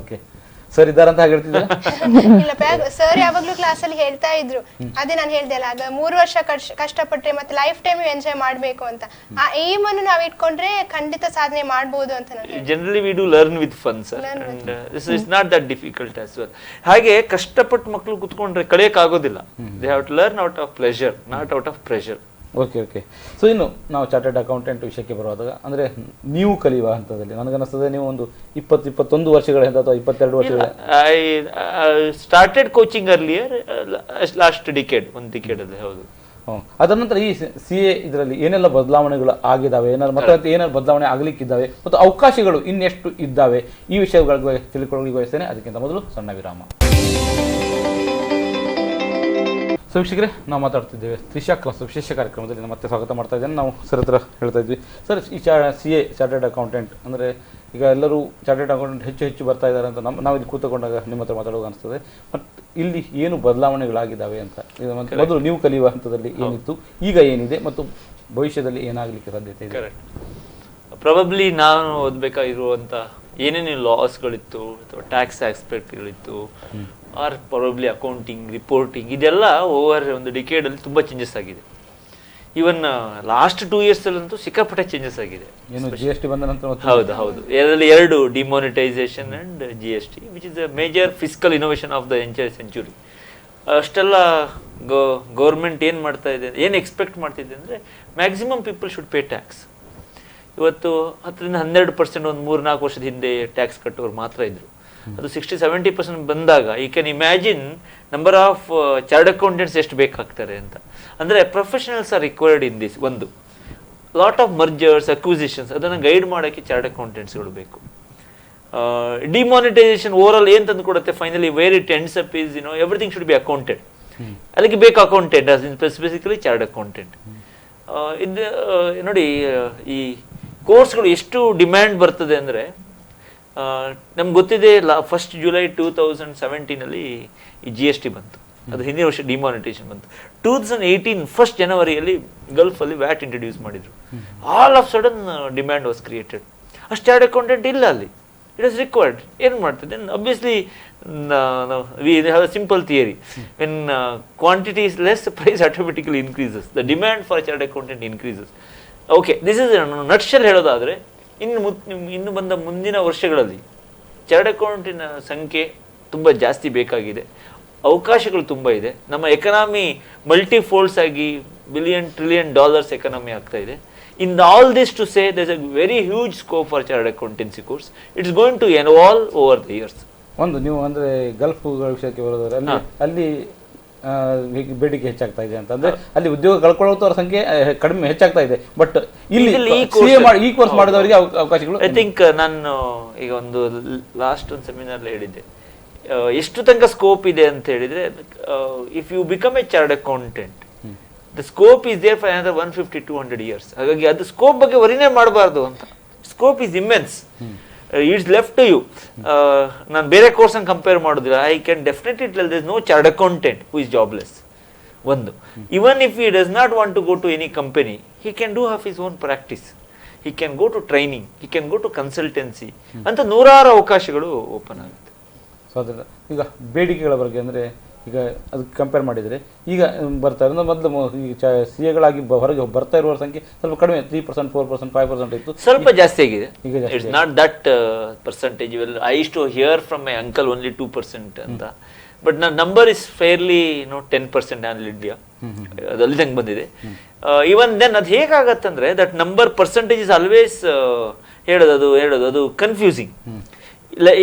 ಓಕೆ. ಸರ್ ಇದ್ದಾರಂತ ಹಾಗೆ ಹೇಳ್ತಿದ್ದೆ? ಇಲ್ಲ, ಸರ್ ಯಾವಾಗ್ಲೂ ಕ್ಲಾಸ್ ಅಲ್ಲಿ ಹೇಳ್ತಾ ಇದ್ರು, ಅದೇ ನಾನು ಹೇಳ್ದೆ ಅಲ್ಲ, ಆಗ 3 ವರ್ಷ ಕಷ್ಟಪಟ್ರೆ ಮತ್ತೆ ಲೈಫ್ ಟೈಮ್ ಎಂಜಾಯ್ ಮಾಡ್ಬೇಕು ಅಂತ. ಆ ಏಮ್ ಅನ್ನು ನಾವು ಇಟ್ಕೊಂಡ್ರೆ ಖಂಡಿತ ಸಾಧನೆ ಮಾಡಬಹುದು ಅಂತ ನಾನು. Generally we do learn with fun, sir, and this is not that difficult as well. ಹಾಗೆ ಕಷ್ಟಪಟ್ಟು ಮಕ್ಕಳು ಕುತ್ಕೊಂಡ್ರೆ ಕಲಿಯಕ್ಕೆ ಆಗೋದಿಲ್ಲ. They have to learn out of pleasure, not out of pressure. Okay. So ಇನ್ನು ನಾವು ಚಾರ್ಟರ್ಡ್ ಅಕೌಂಟೆಂಟ್ ವಿಷಯಕ್ಕೆ ಬರುವಾಗ, ಅಂದರೆ ನೀವು ಕಲಿಯುವ ಹಂತದಲ್ಲಿ ನನಗನ್ನಿಸ್ತದೆ ನೀವು ಒಂದು 20-21 ವರ್ಷಗಳಿಂದ ಅಥವಾ 22 ವರ್ಷಗಳ? I started coaching earlier, last decade, ಒಂದು decade ಅಲ್ಲಿ. ಹೌದು. ಅದರ ನಂತರ ಈ CA ಇದರಲ್ಲಿ ಏನೆಲ್ಲ ಬದಲಾವಣೆಗಳು ಆಗಿದ್ದಾವೆ, ಏನಾದ್ರು ಬದಲಾವಣೆ ಆಗ್ಲಿಕ್ಕಿದ್ದಾವೆ, ಮತ್ತು ಅವಕಾಶಗಳು ಇನ್ನೆಷ್ಟು ಇದ್ದಾವೆ, ಈ ವಿಷಯಗಳ ಬಗ್ಗೆ ತಿಳ್ಕೊಳ್ಳಿ ಬಯಸ್ತೇನೆ. ಅದಕ್ಕಿಂತ ಮೊದಲು ಸಣ್ಣ ವಿರಾಮ. ಸೊ ವೀಕ್ಷಕರೇ, ನಾವು ಮಾತಾಡ್ತಿದ್ದೇವೆ ತ್ರಿಷಾ ಕ್ಲಾಸ್ ವಿಶೇಷ ಕಾರ್ಯಕ್ರಮದಲ್ಲಿ. ಮತ್ತೆ ಸ್ವಾಗತ ಮಾಡ್ತಾ ಇದ್ದೇನೆ. ನಾವು ಸರ್ ಹತ್ರ ಹೇಳ್ತಾ ಇದ್ವಿ, ಸರ್ ಈ CA ಚಾರ್ಟರ್ಡ್ ಅಕೌಂಟೆಂಟ್ ಅಂದರೆ ಈಗ ಎಲ್ಲರೂ ಚಾರ್ಟರ್ಡ್ ಅಕೌಂಟೆಂಟ್ ಹೆಚ್ಚು ಬರ್ತಾ ಇದ್ದಾರೆ ಅಂತ ನಾವು ಇಲ್ಲಿ ಕೂತ್ಕೊಂಡಾಗ ನಿಮ್ಮ ಹತ್ರ ಮಾತಾಡುವಾಗ ಅನಿಸ್ತದೆ. ಬಟ್ ಇಲ್ಲಿ ಏನು ಬದಲಾವಣೆಗಳಾಗಿದ್ದಾವೆ ಅಂತ, ಮೊದಲು ನೀವು ಕಲಿಯುವ ಹಂತದಲ್ಲಿ ಏನಿತ್ತು, ಈಗ ಏನಿದೆ, ಮತ್ತು ಭವಿಷ್ಯದಲ್ಲಿ ಏನಾಗಲಿಕ್ಕೆ ಸಾಧ್ಯತೆ ಇದೆ? ಪ್ರಾಬಬ್ಲಿ ನಾನು ಓದಬೇಕಾಗಿರುವಂಥ ಏನೇನು ಲಾಸ್ಗಳಿತ್ತು, ಅಥವಾ ಟ್ಯಾಕ್ಸ್ ಆಸ್ಪೆಕ್ಟ್ಗಳಿತ್ತು, ಆರ್ ಪ್ರಾಬಬ್ಲಿ ಅಕೌಂಟಿಂಗ್, ರಿಪೋರ್ಟಿಂಗ್, ಇದೆಲ್ಲ ಓವರ್ ಒಂದು ಡಿಕೇಡಲ್ಲಿ ತುಂಬ ಚೇಂಜಸ್ ಆಗಿದೆ. ಈವನ್ ಲಾಸ್ಟ್ 2 years ಅಲ್ಲಂತೂ ಸಿಕ್ಕಾಪಟ್ಟೆ ಚೇಂಜಸ್ ಆಗಿದೆ. GST ಬಂದ ನಂತರ? ಹೌದು. ಇದರಲ್ಲಿ 2, demonetisation and GST, which is a major fiscal innovation of the entire century. ಅಷ್ಟೆಲ್ಲ ಗೌರ್ಮೆಂಟ್ ಏನು ಮಾಡ್ತಾ ಇದೆ, ಏನು ಎಕ್ಸ್ಪೆಕ್ಟ್ ಮಾಡ್ತಿದೆ ಅಂದರೆ maximum people should pay tax. ಇವತ್ತು 10-12% ಒಂದು 3-4 ವರ್ಷದ ಹಿಂದೆ ಟ್ಯಾಕ್ಸ್ ಕಟ್ಟೋರು ಮಾತ್ರ ಇದ್ರು. ಅದು 60-70% ಬಂದಾಗ you can imagine number of chartered accountants ಎಷ್ಟು ಬೇಕಾಗ್ತಾರೆ ಅಂತ. ಅಂದರೆ professionals are required in this. ಒಂದು ಲಾಟ್ ಆಫ್ ಮರ್ಜರ್ಸ್, ಅಕ್ವಿಸಿಷನ್ಸ್, ಅದನ್ನು ಗೈಡ್ ಮಾಡೋಕ್ಕೆ ಚಾರ್ಟರ್ಡ್ ಅಕೌಂಟೆಂಟ್ಸ್ಗಳು ಬೇಕು. ಡಿಮಾನಿಟೈಸೇಷನ್ ಓವರ್ ಆಲ್ ಏನು ತಂದು ಕೊಡುತ್ತೆ finally, where it ends up is everything should be accountant. ಅದಕ್ಕೆ ಬೇಕು ಅಕೌಂಟೆಂಟ್, ಸ್ಪೆಸಿಫಿಕಲಿ ಚಾರ್ಟರ್ಡ್ ಅಕೌಂಟೆಂಟ್. ಇದು ನೋಡಿ, ಈ ಕೋರ್ಸ್ಗಳು ಎಷ್ಟು ಡಿಮ್ಯಾಂಡ್ ಬರ್ತದೆ ಅಂದರೆ, ನಮ್ಗೆ ಗೊತ್ತಿದೆ ಫಸ್ಟ್ ಜುಲೈ 2017 ಈ GST ಬಂತು, ಅದು ಹಿಂದಿನ ವರ್ಷ ಡಿಮಾನಿಟೇಷನ್ ಬಂತು. 2018 ಫಸ್ಟ್ ಜನವರಿಯಲ್ಲಿ ಗಲ್ಫಲ್ಲಿ ವ್ಯಾಟ್ ಇಂಟ್ರೊಡ್ಯೂಸ್ ಮಾಡಿದ್ರು. All of sudden demand was created. ಅಷ್ಟು ಚಾರ್ಟರ್ಡ್ ಅಕೌಂಟೆಂಟ್ ಇಲ್ಲ ಅಲ್ಲಿ, ಇಟ್ ಇಸ್ ರಿಕ್ವೈರ್ಡ್. ಏನು ಮಾಡ್ತದೆ, obviously we have a simple theory, when quantity is less, price automatically increases, the demand for chartered accountant increases. Okay, this is nutshell ಹೇಳೋದಾದರೆ, ಇನ್ನು ಬಂದ ಮುಂದಿನ ವರ್ಷಗಳಲ್ಲಿ ಚಾರ್ಟರ್ಡ್ ಅಕೌಂಟಿನ ಸಂಖ್ಯೆ ತುಂಬ ಜಾಸ್ತಿ ಬೇಕಾಗಿದೆ, ಅವಕಾಶಗಳು ತುಂಬ ಇದೆ. ನಮ್ಮ ಎಕನಾಮಿ ಮಲ್ಟಿಫೋಲ್ಡ್ಸ್ ಆಗಿ $1 trillion ಎಕನಾಮಿ ಆಗ್ತಾ ಇದೆ. In all this to say, there's a very huge scope for chartered accountancy course. It's going to evolve over the years. ಒಂದು ನೀವು ಅಂದ್ರೆ ಗಲ್ಫ್ ವಿಷಯಕ್ಕೆ ಬರೋದಾದ್ರೆ, ಅಲ್ಲಿ ಬೇಡಿಕೆ ಹೆಚ್ಚಾಗ್ತಾ ಇದೆ ಅಂತಂದ್ರೆ, ಅಲ್ಲಿ ಉದ್ಯೋಗ ಕಳ್ಕೊಳ್ಳೋರ ಸಂಖ್ಯೆ ಕಡಿಮೆ ಹೆಚ್ಚಾಗ್ತಾ ಇದೆ. ಬಟ್ ಇಲ್ಲಿ ಈ ಕೋರ್ಸ್ ಮಾಡಿದವರಿಗೆ ಅವಕಾಶಗಳು, ಐ ಥಿಂಕ್ ನಾನು ಈಗ ಒಂದು ಲಾಸ್ಟ್ ಒಂದು ಸೆಮಿನಾರ್ ಹೇಳಿದ್ದೆ, ಎಷ್ಟು ತನಕ ಸ್ಕೋಪ್ ಇದೆ ಅಂತ ಹೇಳಿದ್ರೆ, if you become a chartered accountant, the scope is there for another 150-200 years. ಹಾಗಾಗಿ ಅದು ಸ್ಕೋಪ್ ಬಗ್ಗೆ ವರಿನೇ ಮಾಡಬಾರ್ದು ಅಂತ. Scope is immense, it's left to you. ನಾನು ಬೇರೆ ಕೋರ್ಸ್ ಅನ್ನು ಕಂಪೇರ್ ಮಾಡೋದಿಲ್ಲ. I can definitely tell there is no chartered accountant who is jobless. ಒಂದು, even if he does not want to go to any company, he can do half his own practice, he can go to training, he can go to consultancy ಅಂತ ನೂರಾರು ಅವಕಾಶಗಳು open ಆಗುತ್ತೆ. So ಅದರ ಈಗ ಬೇಡಿಕೆಗಳ ಬಗ್ಗೆ ಅಂದರೆ, ಈಗ ಅದಕ್ಕೆ ಕಂಪೇರ್ ಮಾಡಿದರೆ ಈಗ ಬರ್ತಾ ಇರೋದು, ಮೊದಲು ಈ CA ಹೊರಗೆ ಬರ್ತಾ ಇರುವ ಸಂಖ್ಯೆ ಸ್ವಲ್ಪ ಕಡಿಮೆ, 3%, 4%, 5% ಇತ್ತು, ಸ್ವಲ್ಪ ಜಾಸ್ತಿ ಆಗಿದೆ. ಈಗ it's not that percentage. I use to hear from my uncle only 2% ಅಂತ, but number is fairly 10% on India, ಅದು ಅಲ್ಲಿದಂಗೆ ಬಂದಿದೆ. ಇವನ್ ದೆನ್ ಅದು ಹೇಗಾಗತ್ತಂದ್ರೆ, that number percentage is always ಹೇಳೋದು ಅದು ಕನ್ಫ್ಯೂಸಿಂಗ್.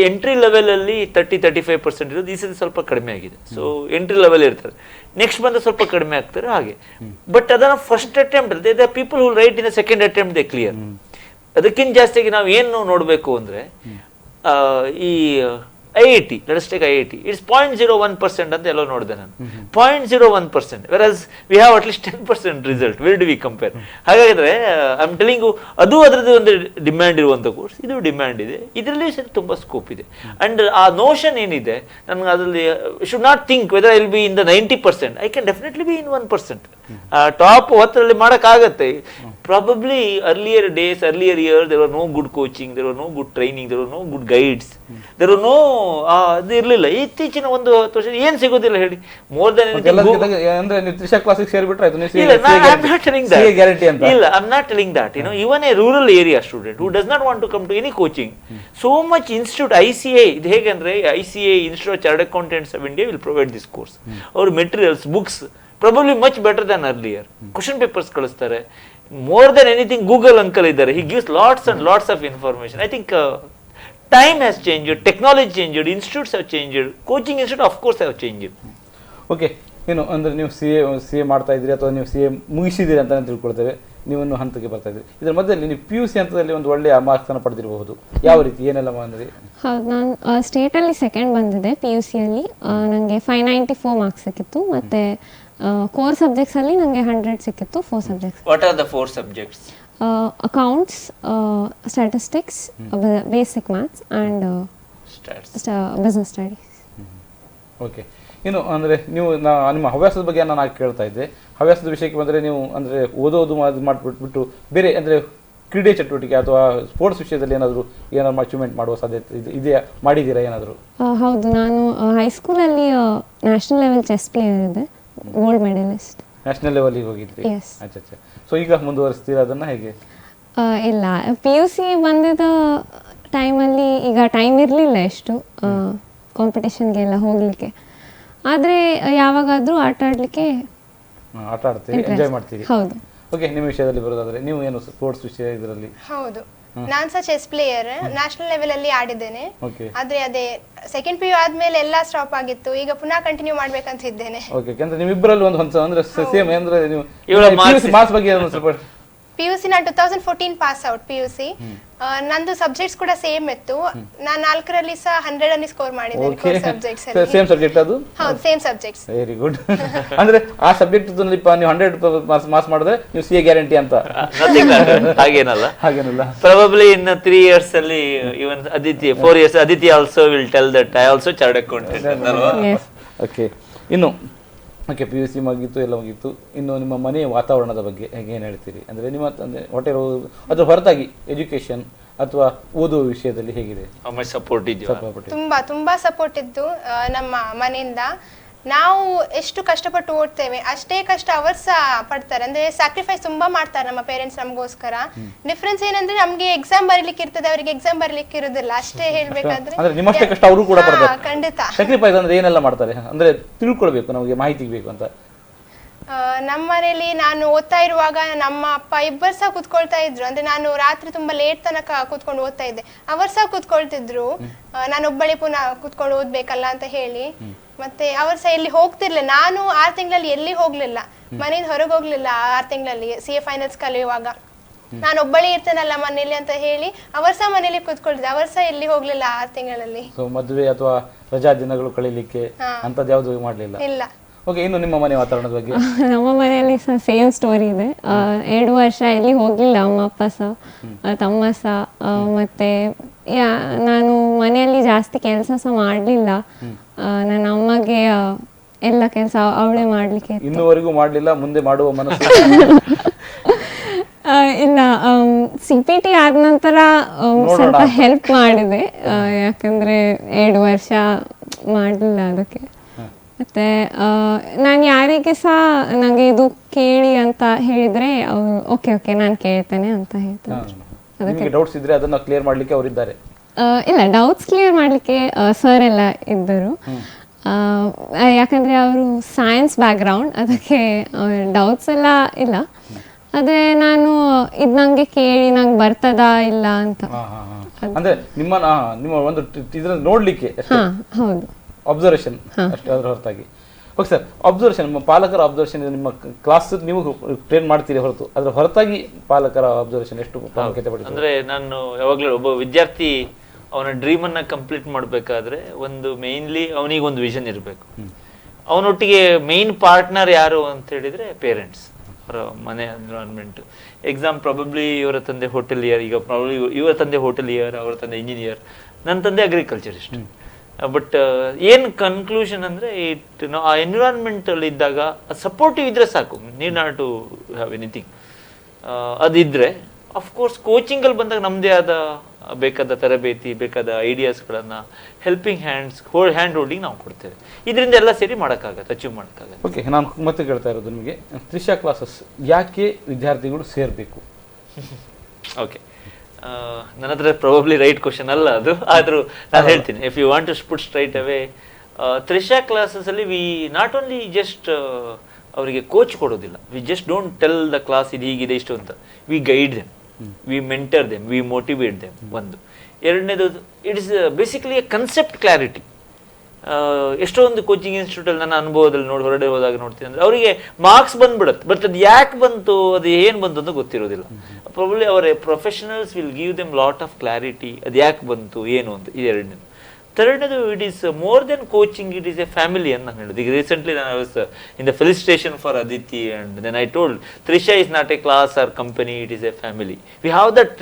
ಎಂಟ್ರಿ ಲೆವೆಲ್ ಅಲ್ಲಿ 30-35% ಇರೋದು, ಈ ಸತಿ ಸ್ವಲ್ಪ ಕಡಿಮೆ ಆಗಿದೆ. ಸೊ ಎಂಟ್ರಿ ಲೆವೆಲ್ ಇರ್ತಾರೆ, ನೆಕ್ಸ್ಟ್ ಬಂದ ಸ್ವಲ್ಪ ಕಡಿಮೆ ಆಗ್ತಾರೆ ಹಾಗೆ. ಬಟ್ ಅದನ್ನ first attempt the people who right in second attempt they clear. ಅದಕ್ಕಿಂತ ಜಾಸ್ತಿಯಾಗಿ ನಾವು ಏನು ನೋಡಬೇಕು ಅಂದ್ರೆ, ಈ IIT, let us take IIT, it's 0.01% ಅಂತ ಎಲ್ಲೋ ನೋಡಿದೆ ನಾನು. 0.01%, whereas we have at least 10% result. Where do we compare? ಹಾಗಾದ್ರೆ ಐ ಆಮ್ ಟೆಲಿಂಗ್ ಯು, ಅದು ಅದರದ್ದು ಒಂದು ಡಿಮ್ಯಾಂಡ್ ಇರುವಂಥ ಕೋರ್ಸ್, ಇದು ಡಿಮ್ಯಾಂಡ್ ಇದೆ, ಇದರಲ್ಲಿ ತುಂಬ ಸ್ಕೋಪ್ ಇದೆ. ಅಂಡ್ ಆ ನೋಷನ್ ಏನಿದೆ ನನಗೆ, ಅದರಲ್ಲಿ should not think whether I will be in the 90%. I can definitely be in 1%. Top 10ರಲ್ಲಿ ಮಾಡೋಕ್ಕಾಗತ್ತೆ. Probably earlier days, earlier years, there were no good coaching, there were no good training, there were no good guides, there were no ಅದು ಇರಲಿಲ್ಲ. ಇತ್ತೀಚಿನ 1 ವರ್ಷ ಏನು ಸಿಗೋದಿಲ್ಲ ಹೇಳಿ, more than ಅಂದ್ರೆ ನೀವು ತ್ರಿಷಾ ಕ್ಲಾಸಿಗೆ ಸೇರಿಬಿಟ್ರೆ ಆಯ್ತು, ಇಲ್ಲ, I am not telling that. ಇಲ್ಲ, I am not telling that. Even a rural area student who does not want to come to any coaching, so much institute ICA, ಇದು ಹೇಗಂದ್ರೆ ICA, Institute of Chartered Accountants of India, will provide this course. ಅವ್ರ materials, books probably much better than earlier. Question papers ಕಳಿಸ್ತಾರೆ. More than anything, Google uncle ಇದ್ದಾರೆ. He gives lots and lots of information. I think time has changed, technology changed, institutes have changed, coaching institute of course have changed. Okay, ಏನು ಅಂದರೆ ನೀವು CA ಮಾಡ್ತಾ ಇದ್ದೀರಿ ಅಥವಾ ನೀವು CA ಮುಗಿಸಿದ್ದೀರಿ ಅಂತ ತಿಳ್ಕೊಳ್ತೇವೆ. ನೀವು ಒಂದು ಹಂತಕ್ಕೆ ಬರ್ತಾ ಇದ್ದೀರಿ. ಇದರ ಮಧ್ಯದಲ್ಲಿ ನೀವು PUC ಹಂತದಲ್ಲಿ ಒಂದು ಒಳ್ಳೆಯ ಮಾರ್ಕ್ಸ್ ಅನ್ನು ಪಡೆದಿರಬಹುದು. ಯಾವ ರೀತಿ, ಏನೆಲ್ಲ ಮಾಡಿದ್ರಿ? ಹೌದು, ನಾನು ಸ್ಟೇಟಲ್ಲಿ ಸೆಕೆಂಡ್ ಬಂದಿದ್ದೆ. PUCಯಲ್ಲಿ ನನಗೆ 594 ಮಾರ್ಕ್ಸ್ ಸಿಕ್ಕಿತ್ತು. ಮತ್ತು ಕೋರ್ ಸಬ್ಜೆಕ್ಟ್ಸಲ್ಲಿ ನನಗೆ 100 ಸಿಕ್ಕಿತ್ತು. 4 subjects. What are the 4 subjects? Accounts, statistics, basic maths and business studies. Okay, ಇನ್ನು ಅಂದರೆ ನೀವು ನಿಮ್ಮ ಹವ್ಯಾಸದ ಬಗ್ಗೆ ನಾನು ಕೇಳ್ತಾ ಇದ್ದೆ. ಹವ್ಯಾಸದ ವಿಷಯಕ್ಕೆ ಬಂದರೆ, ನೀವು ಅಂದರೆ ಓದೋದು ಮಾಡಿಬಿಟ್ಟು ಬೇರೆ ಅಂದರೆ ಕ್ರೀಡೆ ಚಟುವಟಿಕೆ ಅಥವಾ ಸ್ಪೋರ್ಟ್ಸ್ ವಿಷಯದಲ್ಲಿ ಏನಾದರೂ ಅಚೀವ್ಮೆಂಟ್ ಮಾಡುವ ಸಾಧ್ಯತೆ ಇದೆಯಾ, ಮಾಡಿದ್ದೀರಾ ಏನಾದರೂ? ಹೌದು, ನಾನು ಹೈಸ್ಕೂಲಲ್ಲಿ ನ್ಯಾಷನಲ್ ಲೆವೆಲ್ ಚೆಸ್ ಪ್ಲೇಯರ್ ಇದ್ದೆ, ಗೋಲ್ಡ್ ಮೆಡಲಿಸ್ಟ್. ನ್ಯಾಷನಲ್ ಲೆವೆಲಿಗೆ ಹೋಗಿದ್ರಿ? ಅಚ್ಚಾ. ಸೊ ಈಗ ಮುಂದುವರಿಸ್ತೀರಾ ಅದನ್ನು ಹೇಗೆ? ಇಲ್ಲ, PUC ಬಂದಿದ್ದ ಟೈಮಲ್ಲಿ ಈಗ ಟೈಮ್ ಇರಲಿಲ್ಲ ಎಷ್ಟು ಕಾಂಪಿಟೇಷನ್ಗೆಲ್ಲ ಹೋಗಲಿಕ್ಕೆ. ಆದರೆ ಯಾವಾಗಾದರೂ ಆಟ ಆಡ್ತೀವಿ, ಎಂಜಾಯ್ ಮಾಡ್ತೀರಿ? ಹೌದು. ಓಕೆ, ನಿಮ್ಮ ವಿಷಯದಲ್ಲಿ ಬರೋದಾದ್ರೆ, ನೀವು ಏನು ಸ್ಪೋರ್ಟ್ಸ್ ವಿಷಯ ಇದರಲ್ಲಿ? ಹೌದು, ನಾನು ಸಹ ಚೆಸ್ ಪ್ಲೇಯರ್, ನ್ಯಾಷನಲ್ ಲೆವೆಲ್ ಅಲ್ಲಿ ಆಡಿದ್ದೇನೆ. ಆದ್ರೆ ಅದೇ ಸೆಕೆಂಡ್ PU ಆದ್ಮೇಲೆ ಎಲ್ಲ ಸ್ಟಾಪ್ ಆಗಿತ್ತು. ಈಗ ಪುನಃ ಕಂಟಿನ್ಯೂ ಮಾಡ್ಬೇಕಂತ ಇದ್ದೇನೆ. ಓಕೆ, ಯಾಕಂದ್ರೆ ನಿಮ್ಮಿಬ್ಬರಲ್ಲಿ ಒಂದು ಅಂದ್ರೆ ಸೇಮ್ ಅಂದ್ರೆ ನೀವು ಮಾರ್ಕ್ಸ್ ಬಗ್ಗೆ ಸ್ವಲ್ಪ. PUC ನಾನು 2014 ಪಾಸ್ ಔಟ್ PUC. ನಂದು ಸಬ್ಜೆಕ್ಟ್ಸ್ ಕೂಡ ಸೇಮ್ ಇತ್ತು. ನಾನು 4ರಲ್ಲಿ ಸಹ 100 ಅನ್ನು ಸ್ಕೋರ್ ಮಾಡಿದ್ದೇನೆ ಓಕೆ ಸಬ್ಜೆಕ್ಟ್ಸ್ ಸೇಮ್ ಸಬ್ಜೆಕ್ಟ್ ಅದು ಹೌದು ಸೇಮ್ ಸಬ್ಜೆಕ್ಟ್ಸ್. Very good. ಅಂದ್ರೆ ಆ ಸಬ್ಜೆಕ್ಟ್ ನೀವು 100 ಮಾರ್ಕ್ಸ್ ಮಾಡಿದ್ರೆ ನೀವು ಸಿ ಎ ಗ್ಯಾರಂಟಿ ಅಂತ ಹಾಗೇನಲ್ಲ ಹಾಗೇನಿಲ್ಲ. ಪ್ರಾಬಬ್ಲಿ ಇನ್ 3 years ಅಲ್ಲಿ even Aditi 4 years Aditi also will tell that I also chartered accountant ಅಲ್ವಾ. ಓಕೆ ಇನ್ನು ಓಕೆ ಪಿ ಯು ಸಿ ಮುಗೀತು ಎಲ್ಲ ಮುಗೀತು. ಇನ್ನು ನಿಮ್ಮ ಮನೆಯ ವಾತಾವರಣದ ಬಗ್ಗೆ ಹೇಗೆ ಏನು ಹೇಳ್ತೀರಿ? ಅಂದರೆ ನಿಮ್ಮ ಹೊಟ್ಟೆ ಅದ್ರ ಹೊರತಾಗಿ ಎಜುಕೇಶನ್ ಅಥವಾ ಓದುವ ವಿಷಯದಲ್ಲಿ ಹೇಗಿದೆ? ಸಪೋರ್ಟ್ ಇದೆಯಾ? ತುಂಬಾ ತುಂಬಾ ಸಪೋರ್ಟ್ ಇತ್ತು ನಮ್ಮ ಮನೆಯಿಂದ. ನಾವು ಎಷ್ಟು ಕಷ್ಟಪಟ್ಟು ಓದ್ತೇವೆ ಅಷ್ಟೇ ಕಷ್ಟ ಅವರು ಸಹ ಪಡ್ತಾರೆ. ಅಂದ್ರೆ ಸ್ಯಾಕ್ರಿಫೈಸ್ ತುಂಬಾ ಮಾಡ್ತಾರೆ ನಮ್ಮ ಪೇರೆಂಟ್ಸ್ ನಮಗೋಸ್ಕರ. ಡಿಫ್ರೆನ್ಸ್ ಏನಂದ್ರೆ ನಮ್ಗೆ ಎಕ್ಸಾಮ್ ಬರೀಲಿಕ್ಕೆ ಇರ್ತದೆ, ಅವರಿಗೆ ಎಕ್ಸಾಮ್ ಬರೀಲಿಕ್ಕೆ ಇರುದಿಲ್ಲ ಅಷ್ಟೇ ಹೇಳ್ಬೇಕಾದ್ರೆ. ಅಂದ್ರೆ ನಿಮ್ಮಷ್ಟೇ ಕಷ್ಟ ಅವರು ಕೂಡ ಪಡ್ತಾರೆ. ಖಂಡಿತ. ಸ್ಯಾಕ್ರಿಫೈಸ್ ಅಂದ್ರೆ ಏನೆಲ್ಲ ಮಾಡ್ತಾರೆ ಅಂದ್ರೆ ತಿಳ್ಕೊಳ್ಬೇಕು, ನಮಗೆ ಮಾಹಿತಿ ಬೇಕು ಅಂತ. ನಮ್ಮ ಮನೇಲಿ ನಾನು ಓದ್ತಾ ಇರುವಾಗ ನಮ್ಮ ಅಪ್ಪ ಇಬ್ಬರು ಸಹ ಕುತ್ಕೊಳ್ತಾ ಇದ್ರು. ಅಂದ್ರೆ ನಾನು ರಾತ್ರಿ ತುಂಬಾ ಲೇಟ್ ತನಕ ಕುತ್ಕೊಂಡು ಓದ್ತಾ ಇದ್ದೆ, ಅವರು ಸಹ ಕುತ್ಕೊಳ್ತಿದ್ರು. ನಾನು ಒಬ್ಬಳೆ ಪುನಃ ಕುತ್ಕೊಂಡು ಓದ್ಬೇಕಲ್ಲ ಅಂತ ಹೇಳಿ. ಮತ್ತೆ ಅವರು ಸಹ ಎಲ್ಲಿ ಹೋಗ್ತಿರ್ಲಿಲ್ಲ. ನಾನು 6 ತಿಂಗಳಲ್ಲಿ ಎಲ್ಲಿ ಹೋಗ್ಲಿಲ್ಲ, ಮನೆಯಿಂದ ಹೊರಗೆ ಹೋಗ್ಲಿಲ್ಲ 6 ತಿಂಗಳಲ್ಲಿ CA ಫೈನಲ್ಸ್ ಕಲಿಯುವಾಗ. ನಾನು ಒಬ್ಬಳೇ ಇರ್ತೇನಲ್ಲ ಮನೇಲಿ ಅಂತ ಹೇಳಿ ಅವರು ಸಹ ಮನೇಲಿ ಕುತ್ಕೊಳ್ತಿದ್ರು. ಅವರು ಸಹ ಎಲ್ಲಿ ಹೋಗ್ಲಿಲ್ಲ 6 ತಿಂಗಳಲ್ಲಿ. ಮದುವೆ ಅಥವಾ ರಜಾ ದಿನಗಳು ಕಳೀಲಿಕ್ಕೆ ಅಂತದ್ದು ಯಾವ್ದು ಮಾಡ್ಲಿಲ್ಲ? ಇಲ್ಲ. ಓಕೆ ಇನ್ನು ನಿಮ್ಮ ಮನೆ ವಾತಾವರಣದ ಬಗ್ಗೆ? ನಮ್ಮ ಮನೆಯಲ್ಲಿ ಸಹ ಸೇಮ್ ಸ್ಟೋರಿ ಇದೆ. 2 ವರ್ಷ ಎಲ್ಲಿ ಹೋಗ್ಲಿಲ್ಲ ಅಮ್ಮ ಅಪ್ಪ ಸಹ ತಮ್ಮ ಸಹ. ಮತ್ತೆ ನಾನು ಮನೆಯಲ್ಲಿ ಜಾಸ್ತಿ ಕೆಲಸ ಸಹ ಮಾಡಲಿಲ್ಲ. ನನ್ನ ಅಮ್ಮಗೆ ಎಲ್ಲ ಕೆಲಸ ಅವಳೇ ಮಾಡ್ಲಿಕ್ಕೆ. ಇನ್ನುವರೆಗೂ ಮಾಡ್ಲಿಲ್ಲ, ಮುಂದೆ ಮಾಡುವ ಮನಸ್ಸು? ಇಲ್ಲ, CPT ಆದ ನಂತರ ಸ್ವಲ್ಪ ಹೆಲ್ಪ್ ಮಾಡಿದೆ. ಯಾಕಂದ್ರೆ 2 ವರ್ಷ ಮಾಡಲಿಲ್ಲ ಅದಕ್ಕೆ. ಮತ್ತೆ ನಾನು ಯಾರಿಗೆ ಸಹ ನನಗೆ ಇದು ಕೇಳಿ ಅಂತ ಹೇಳಿದ್ರೆ ಅವರು ಓಕೆ ಓಕೆ ನಾನು ಕೇಳ್ತೇನೆ ಅಂತ ಹೇಳ್ತಾರೆ. ನಿಮಗೆ ಡೌಟ್ಸ್ ಇದ್ರೆ ಅದನ್ನ ಕ್ಲಿಯರ್ ಮಾಡ್ಲಿಕ್ಕೆ ಅವರಿದ್ದಾರೆ? ಇಲ್ಲ, ಡೌಟ್ಸ್ ಕ್ಲಿಯರ್ ಮಾಡಲಿಕ್ಕೆ ಸರ್ ಎಲ್ಲ ಇದ್ದರು. ಯಾಕಂದ್ರೆ ಅವರು ಸೈನ್ಸ್ ಬ್ಯಾಕ್ಗ್ರೌಂಡ್, ಅದಕ್ಕೆ ಡೌಟ್ಸ್ ಎಲ್ಲ ಇಲ್ಲ. ಆದ್ರೆ ನಾನು ಇದು ನಂಗೆ ಕೇಳಿ ನಂಗೆ ಬರ್ತದಾ ಇಲ್ಲ ಅಂತ. ಅಂದ್ರೆ ನಿಮ್ಮ ಒಂದು ಇದನ್ನ ನೋಡ್ಲಿಕ್ಕೆ ಹೌದು, ಅಬ್ಸರ್ವೇಷನ್ ಅಷ್ಟೇ, ಅದರ ಹೊರತಾಗಿ. ಓಕೆ ಸರ್, ಅಬ್ಸರ್ವೇಷನ್, ನಿಮ್ಮ ಪಾಲಕರ ಅಬ್ಸರ್ವೇಷನ್ ನಿಮ್ಮ ಕ್ಲಾಸ್ ನೀವು ಟ್ರೈನ್ ಮಾಡ್ತೀರಿ ಹೊರತು ಅದರ ಹೊರತಾಗಿ ಪಾಲಕರ ಅಬ್ಸರ್ವೇಷನ್ ಎಷ್ಟು ಪ್ರಾಮುಖ್ಯತೆ ಪಡೆಯುತ್ತೆ? ಅಂದ್ರೆ ನಾನು ಯಾವಾಗಲೂ ಒಬ್ಬ ವಿದ್ಯಾರ್ಥಿ ಅವನ ಡ್ರೀಮ್ ಅನ್ನ ಕಂಪ್ಲೀಟ್ ಮಾಡಬೇಕಾದ್ರೆ ಒಂದು ಮೇನ್ಲಿ ಅವನಿಗೊಂದು ವಿಷನ್ ಇರಬೇಕು. ಅವನೊಟ್ಟಿಗೆ ಮೇನ್ ಪಾರ್ಟ್ನರ್ ಯಾರು ಅಂತ ಹೇಳಿದ್ರೆ ಪೇರೆಂಟ್ಸ್, ಅವರ ಮನೆ ಎನ್ವಿರಾನ್ಮೆಂಟ್. ಪ್ರಾಬಬ್ಲಿ ಇವರ ತಂದೆ ಹೋಟೆಲಿಯರ್, ಈಗ ಪ್ರಾಬಬ್ಲಿ ಇವರ ತಂದೆ ಹೋಟೆಲಿಯರ್, ಅವರ ತಂದೆ ಇಂಜಿನಿಯರ್, ನನ್ನ ತಂದೆ ಅಗ್ರಿಕಲ್ಚರಿಸ್ಟ್. ಬಟ್ ಏನು ಕನ್ಕ್ಲೂಷನ್ ಅಂದರೆ ಆ ಎನ್ವಿರಾನ್ಮೆಂಟ್ ಅಲ್ಲಿ ಇದ್ದಾಗ ಸಪೋರ್ಟಿವ್ ಇದ್ರೆ ಸಾಕು, need not to have anything. ಅದಿದ್ರೆ ಅಫ್ಕೋರ್ಸ್ ಕೋಚಿಂಗಲ್ಲಿ ಬಂದಾಗ ನಮ್ಮದೇ ಆದ ಬೇಕಾದ ತರಬೇತಿ, ಬೇಕಾದ ಐಡಿಯಾಸ್ಗಳನ್ನು, ಹೆಲ್ಪಿಂಗ್ ಹ್ಯಾಂಡ್ ಹೋಲ್ಡಿಂಗ್ ನಾವು ಕೊಡ್ತೇವೆ. ಇದರಿಂದ ಎಲ್ಲ ಸೇರಿ ಮಾಡೋಕ್ಕಾಗತ್ತೆ, ಅಚೀವ್ ಮಾಡೋಕ್ಕಾಗತ್ತೆ. ಓಕೆ, ನಾನು ಮತ್ತೆ ಕೇಳ್ತಾ ಇರೋದು ನಿಮಗೆ, ತ್ರಿಷಾ ಕ್ಲಾಸಸ್ ಯಾಕೆ ವಿದ್ಯಾರ್ಥಿಗಳು ಸೇರಬೇಕು? ಓಕೆ, ನನ್ನ ಹತ್ರ ಪ್ರಾಬಬ್ಲಿ ರೈಟ್ ಕ್ವಶನ್ ಅಲ್ಲ ಅದು, ಆದರೂ ನಾನು ಹೇಳ್ತೀನಿ. If you want to put straight away, Trisha classes ಅಲ್ಲಿ ವಿ ನಾಟ್ ಓನ್ಲಿ ಜಸ್ಟ್ ಅವರಿಗೆ ಕೋಚ್ ಕೊಡೋದಿಲ್ಲ. We just don't tell the class ಇದು ಹೀಗಿದೆ ಇಷ್ಟು ಅಂತ. We guide them, we mentor them, we motivate them. ಒಂದು. ಎರಡನೇದು, it is basically a concept clarity. ಎಷ್ಟೊಂದು ಕೋಚಿಂಗ್ ಇನ್ಸ್ಟಿಟ್ಯೂಟಲ್ಲಿ ನನ್ನ ಅನುಭವದಲ್ಲಿ ಹೊರಡೆ ಹೋದಾಗ ನೋಡ್ತೀನಿ ಅಂದರೆ ಅವರಿಗೆ ಮಾರ್ಕ್ಸ್ ಬಂದ್ಬಿಡುತ್ತೆ, ಬಟ್ ಅದು ಯಾಕೆ ಬಂತು, ಅದು ಏನು ಬಂತು ಅಂತ ಗೊತ್ತಿರೋದಿಲ್ಲ. ಪ್ರಾಬಬ್ಲಿ ಅವರ professionals will give them lot of clarity, ಅದು ಯಾಕೆ ಬಂತು ಏನು ಅಂತ. ಇದು ಎರಡನೇದು. ಥರ್ಡ್ನೇದು, it is more than coaching, it is a family ಅಂತ ನಾನು ಹೇಳೋದು. ಈಗ ರೀಸೆಂಟ್ಲಿ ನಾನು was in the felicitation for Aditi and then I told Trisha is not a class or company, it is a family. We have that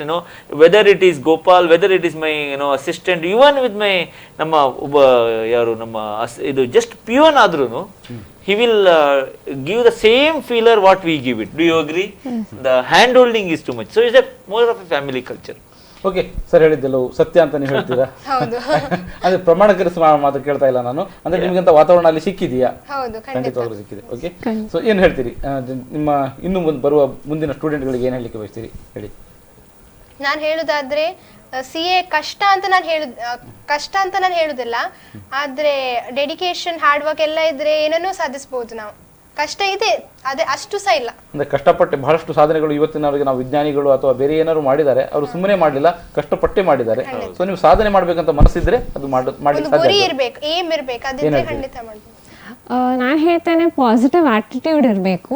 whether it is Gopal, whether it is my assistant, even with ಮೈ ನಮ್ಮ ಒಬ್ಬ ಯಾರು ನಮ್ಮ ಇದು just peon ಆದ್ರೂ he will give the same feeler what we give it. Do you agree? The hand holding is too much. So it's more of a family culture. Okay sir, ಹೇಳಿದ್ದೆಲ್ಲವೂ ಸತ್ಯ ಅಂತ ನೀವು ಹೇಳ್ತೀರಾ? ಹೌದು. ಅಂದ್ರೆ ಪ್ರಮಾಣಕರಿಸುವ ಮಾತು ಕೇಳ್ತಾ ಇಲ್ಲ ನಾನು. ಅಂದ್ರೆ ನಿಮ್ಗಂತ ವಾತಾವರಣ ಅಲ್ಲಿ ಸಿಕ್ಕಿದೆಯಾ? ಹೌದು, ಖಂಡಿತವಾಗ್ಲೂ ಸಿಕ್ಕಿದೆ. ಓಕೆ, ಸೊ ಏನು ಹೇಳ್ತೀರಿ ನಿಮ್ಮ ಇನ್ನು ಬರುವ ಮುಂದಿನ ಸ್ಟೂಡೆಂಟ್ಗಳಿಗೆ ಏನು ಹೇಳಲಿಕ್ಕೆ ಬಯಸ್ತೀರಿ ಹೇಳಿ? ನಾನು ಹೇಳುದಾದ್ರೆ CA ಕಷ್ಟ ಅಂತ ನಾನು ಹೇಳುದಿಲ್ಲ. ಆದ್ರೆ ಡೆಡಿಕೇಶನ್, ಹಾರ್ಡ್ ವರ್ಕ್ ಎಲ್ಲ ಇದ್ರೆ ಏನನ್ನೂ ಸಾಧಿಸಬಹುದು ನಾವು. ಕಷ್ಟ ಇದೆ, ಅದೇ ಅಷ್ಟು ಸಹ ಇಲ್ಲ. ಅಂದ್ರೆ ಕಷ್ಟಪಟ್ಟೆ ಬಹಳಷ್ಟು ಸಾಧನೆಗಳು ಇವತ್ತಿನವರೆಗೆ ನಾವು ವಿಜ್ಞಾನಿಗಳು ಅಥವಾ ಬೇರೆ ಏನಾದ್ರು ಮಾಡಿದ್ದಾರೆ, ಅವರು ಸುಮ್ಮನೆ ಮಾಡಲಿಲ್ಲ, ಕಷ್ಟಪಟ್ಟೆ ಮಾಡಿದ್ದಾರೆ. ಸೊ ನೀವು ಸಾಧನೆ ಮಾಡ್ಬೇಕಂತ ಮನಸ್ಸಿದ್ರೆ ಅದು ಮಾಡ್ಲಿಕ್ಕೆ ಸಾಧ್ಯ. ಗುರಿ ಇರ್ಬೇಕು, ಏಮ್ ಇರ್ಬೇಕು, ಅದಿದ್ರೆ ಖಂಡಿತ ಮಾಡ್ಬೋದು. ನಾನು ಹೇಳ್ತೇನೆ ಪಾಸಿಟಿವ್ ಆಟಿಟ್ಯೂಡ್ ಇರಬೇಕು.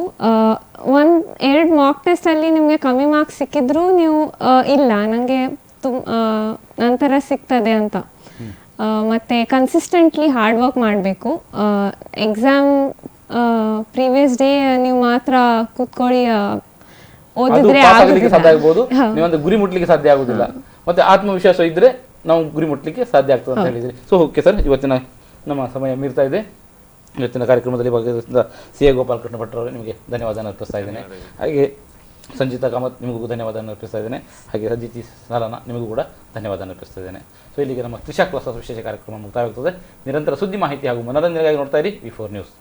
1-2 ಮಾಕ್ ಟೆಸ್ಟ್ ಅಲ್ಲಿ ನಿಮಗೆ ಕಮ್ಮಿ ಮಾರ್ಕ್ಸ್ ಸಿಕ್ಕಿದ್ರು ನೀವು ಇಲ್ಲ ನನಗೆ ನಂತರ ಸಿಗ್ತದೆ ಅಂತ. ಮತ್ತು ಕನ್ಸಿಸ್ಟೆಂಟ್ಲಿ ಹಾರ್ಡ್ ವರ್ಕ್ ಮಾಡಬೇಕು. ಎಕ್ಸಾಮ್ ಪ್ರೀವಿಯಸ್ ಡೇ ನೀವು ಮಾತ್ರ ಕೂತ್ಕೊಳ್ಳಿ ಓದಿದ್ರೆ ಸಾಧ್ಯ ಆಗ್ಬೋದು, ನೀವಂದ್ರೆ ಗುರಿ ಮುಟ್ಲಿಕ್ಕೆ ಸಾಧ್ಯ ಆಗುದಿಲ್ಲ. ಮತ್ತೆ ಆತ್ಮವಿಶ್ವಾಸ ಇದ್ರೆ ನಾವು ಗುರಿ ಮುಟ್ಲಿಕ್ಕೆ ಸಾಧ್ಯ ಆಗ್ತದೆ ಅಂತ ಹೇಳಿದ್ರಿ. ಸೊ ಓಕೆ ಸರ್, ಇವತ್ತಿನ ನಮ್ಮ ಸಮಯ ಮೀರ್ತಾ ಇದೆ. ಇವತ್ತಿನ ಕಾರ್ಯಕ್ರಮದಲ್ಲಿ ಭಾಗವಹಿಸಿದ CA ಗೋಪಾಲಕೃಷ್ಣ ಭಟ್ರವರು ನಿಮಗೆ ಧನ್ಯವಾದ ಅರ್ಪಿಸ್ತಾ ಇದ್ದೇನೆ. ಹಾಗೆ ಸಂಜಿತಾ ಕಾಮತ್ ನಿಮಗೂ ಧನ್ಯವಾದ ಅರ್ಪಿಸ್ತಾ ಇದ್ದೇನೆ. ಹಾಗೆ ರಜಿತಿ ಸಾಲನ ನಿಮಗೂ ಕೂಡ ಧನ್ಯವಾದ ಅರ್ಪಿಸ್ತಾ ಇದ್ದೇನೆ. ಸೊ ಇಲ್ಲಿಗೆ ನಮ್ಮ ತ್ರಿಶಾ ಕ್ಲಾಸಸ್ ವಿಶೇಷ ಕಾರ್ಯಕ್ರಮ ಮುಕ್ತಾಯವಾಗುತ್ತದೆ. ನಿರಂತರ ಸುದ್ದಿ ಮಾಹಿತಿ ಹಾಗೂ ಮನೋರಂಜನೆಗಾಗಿ ನೋಡ್ತಾ ಇರಿ V4 ನ್ಯೂಸ್.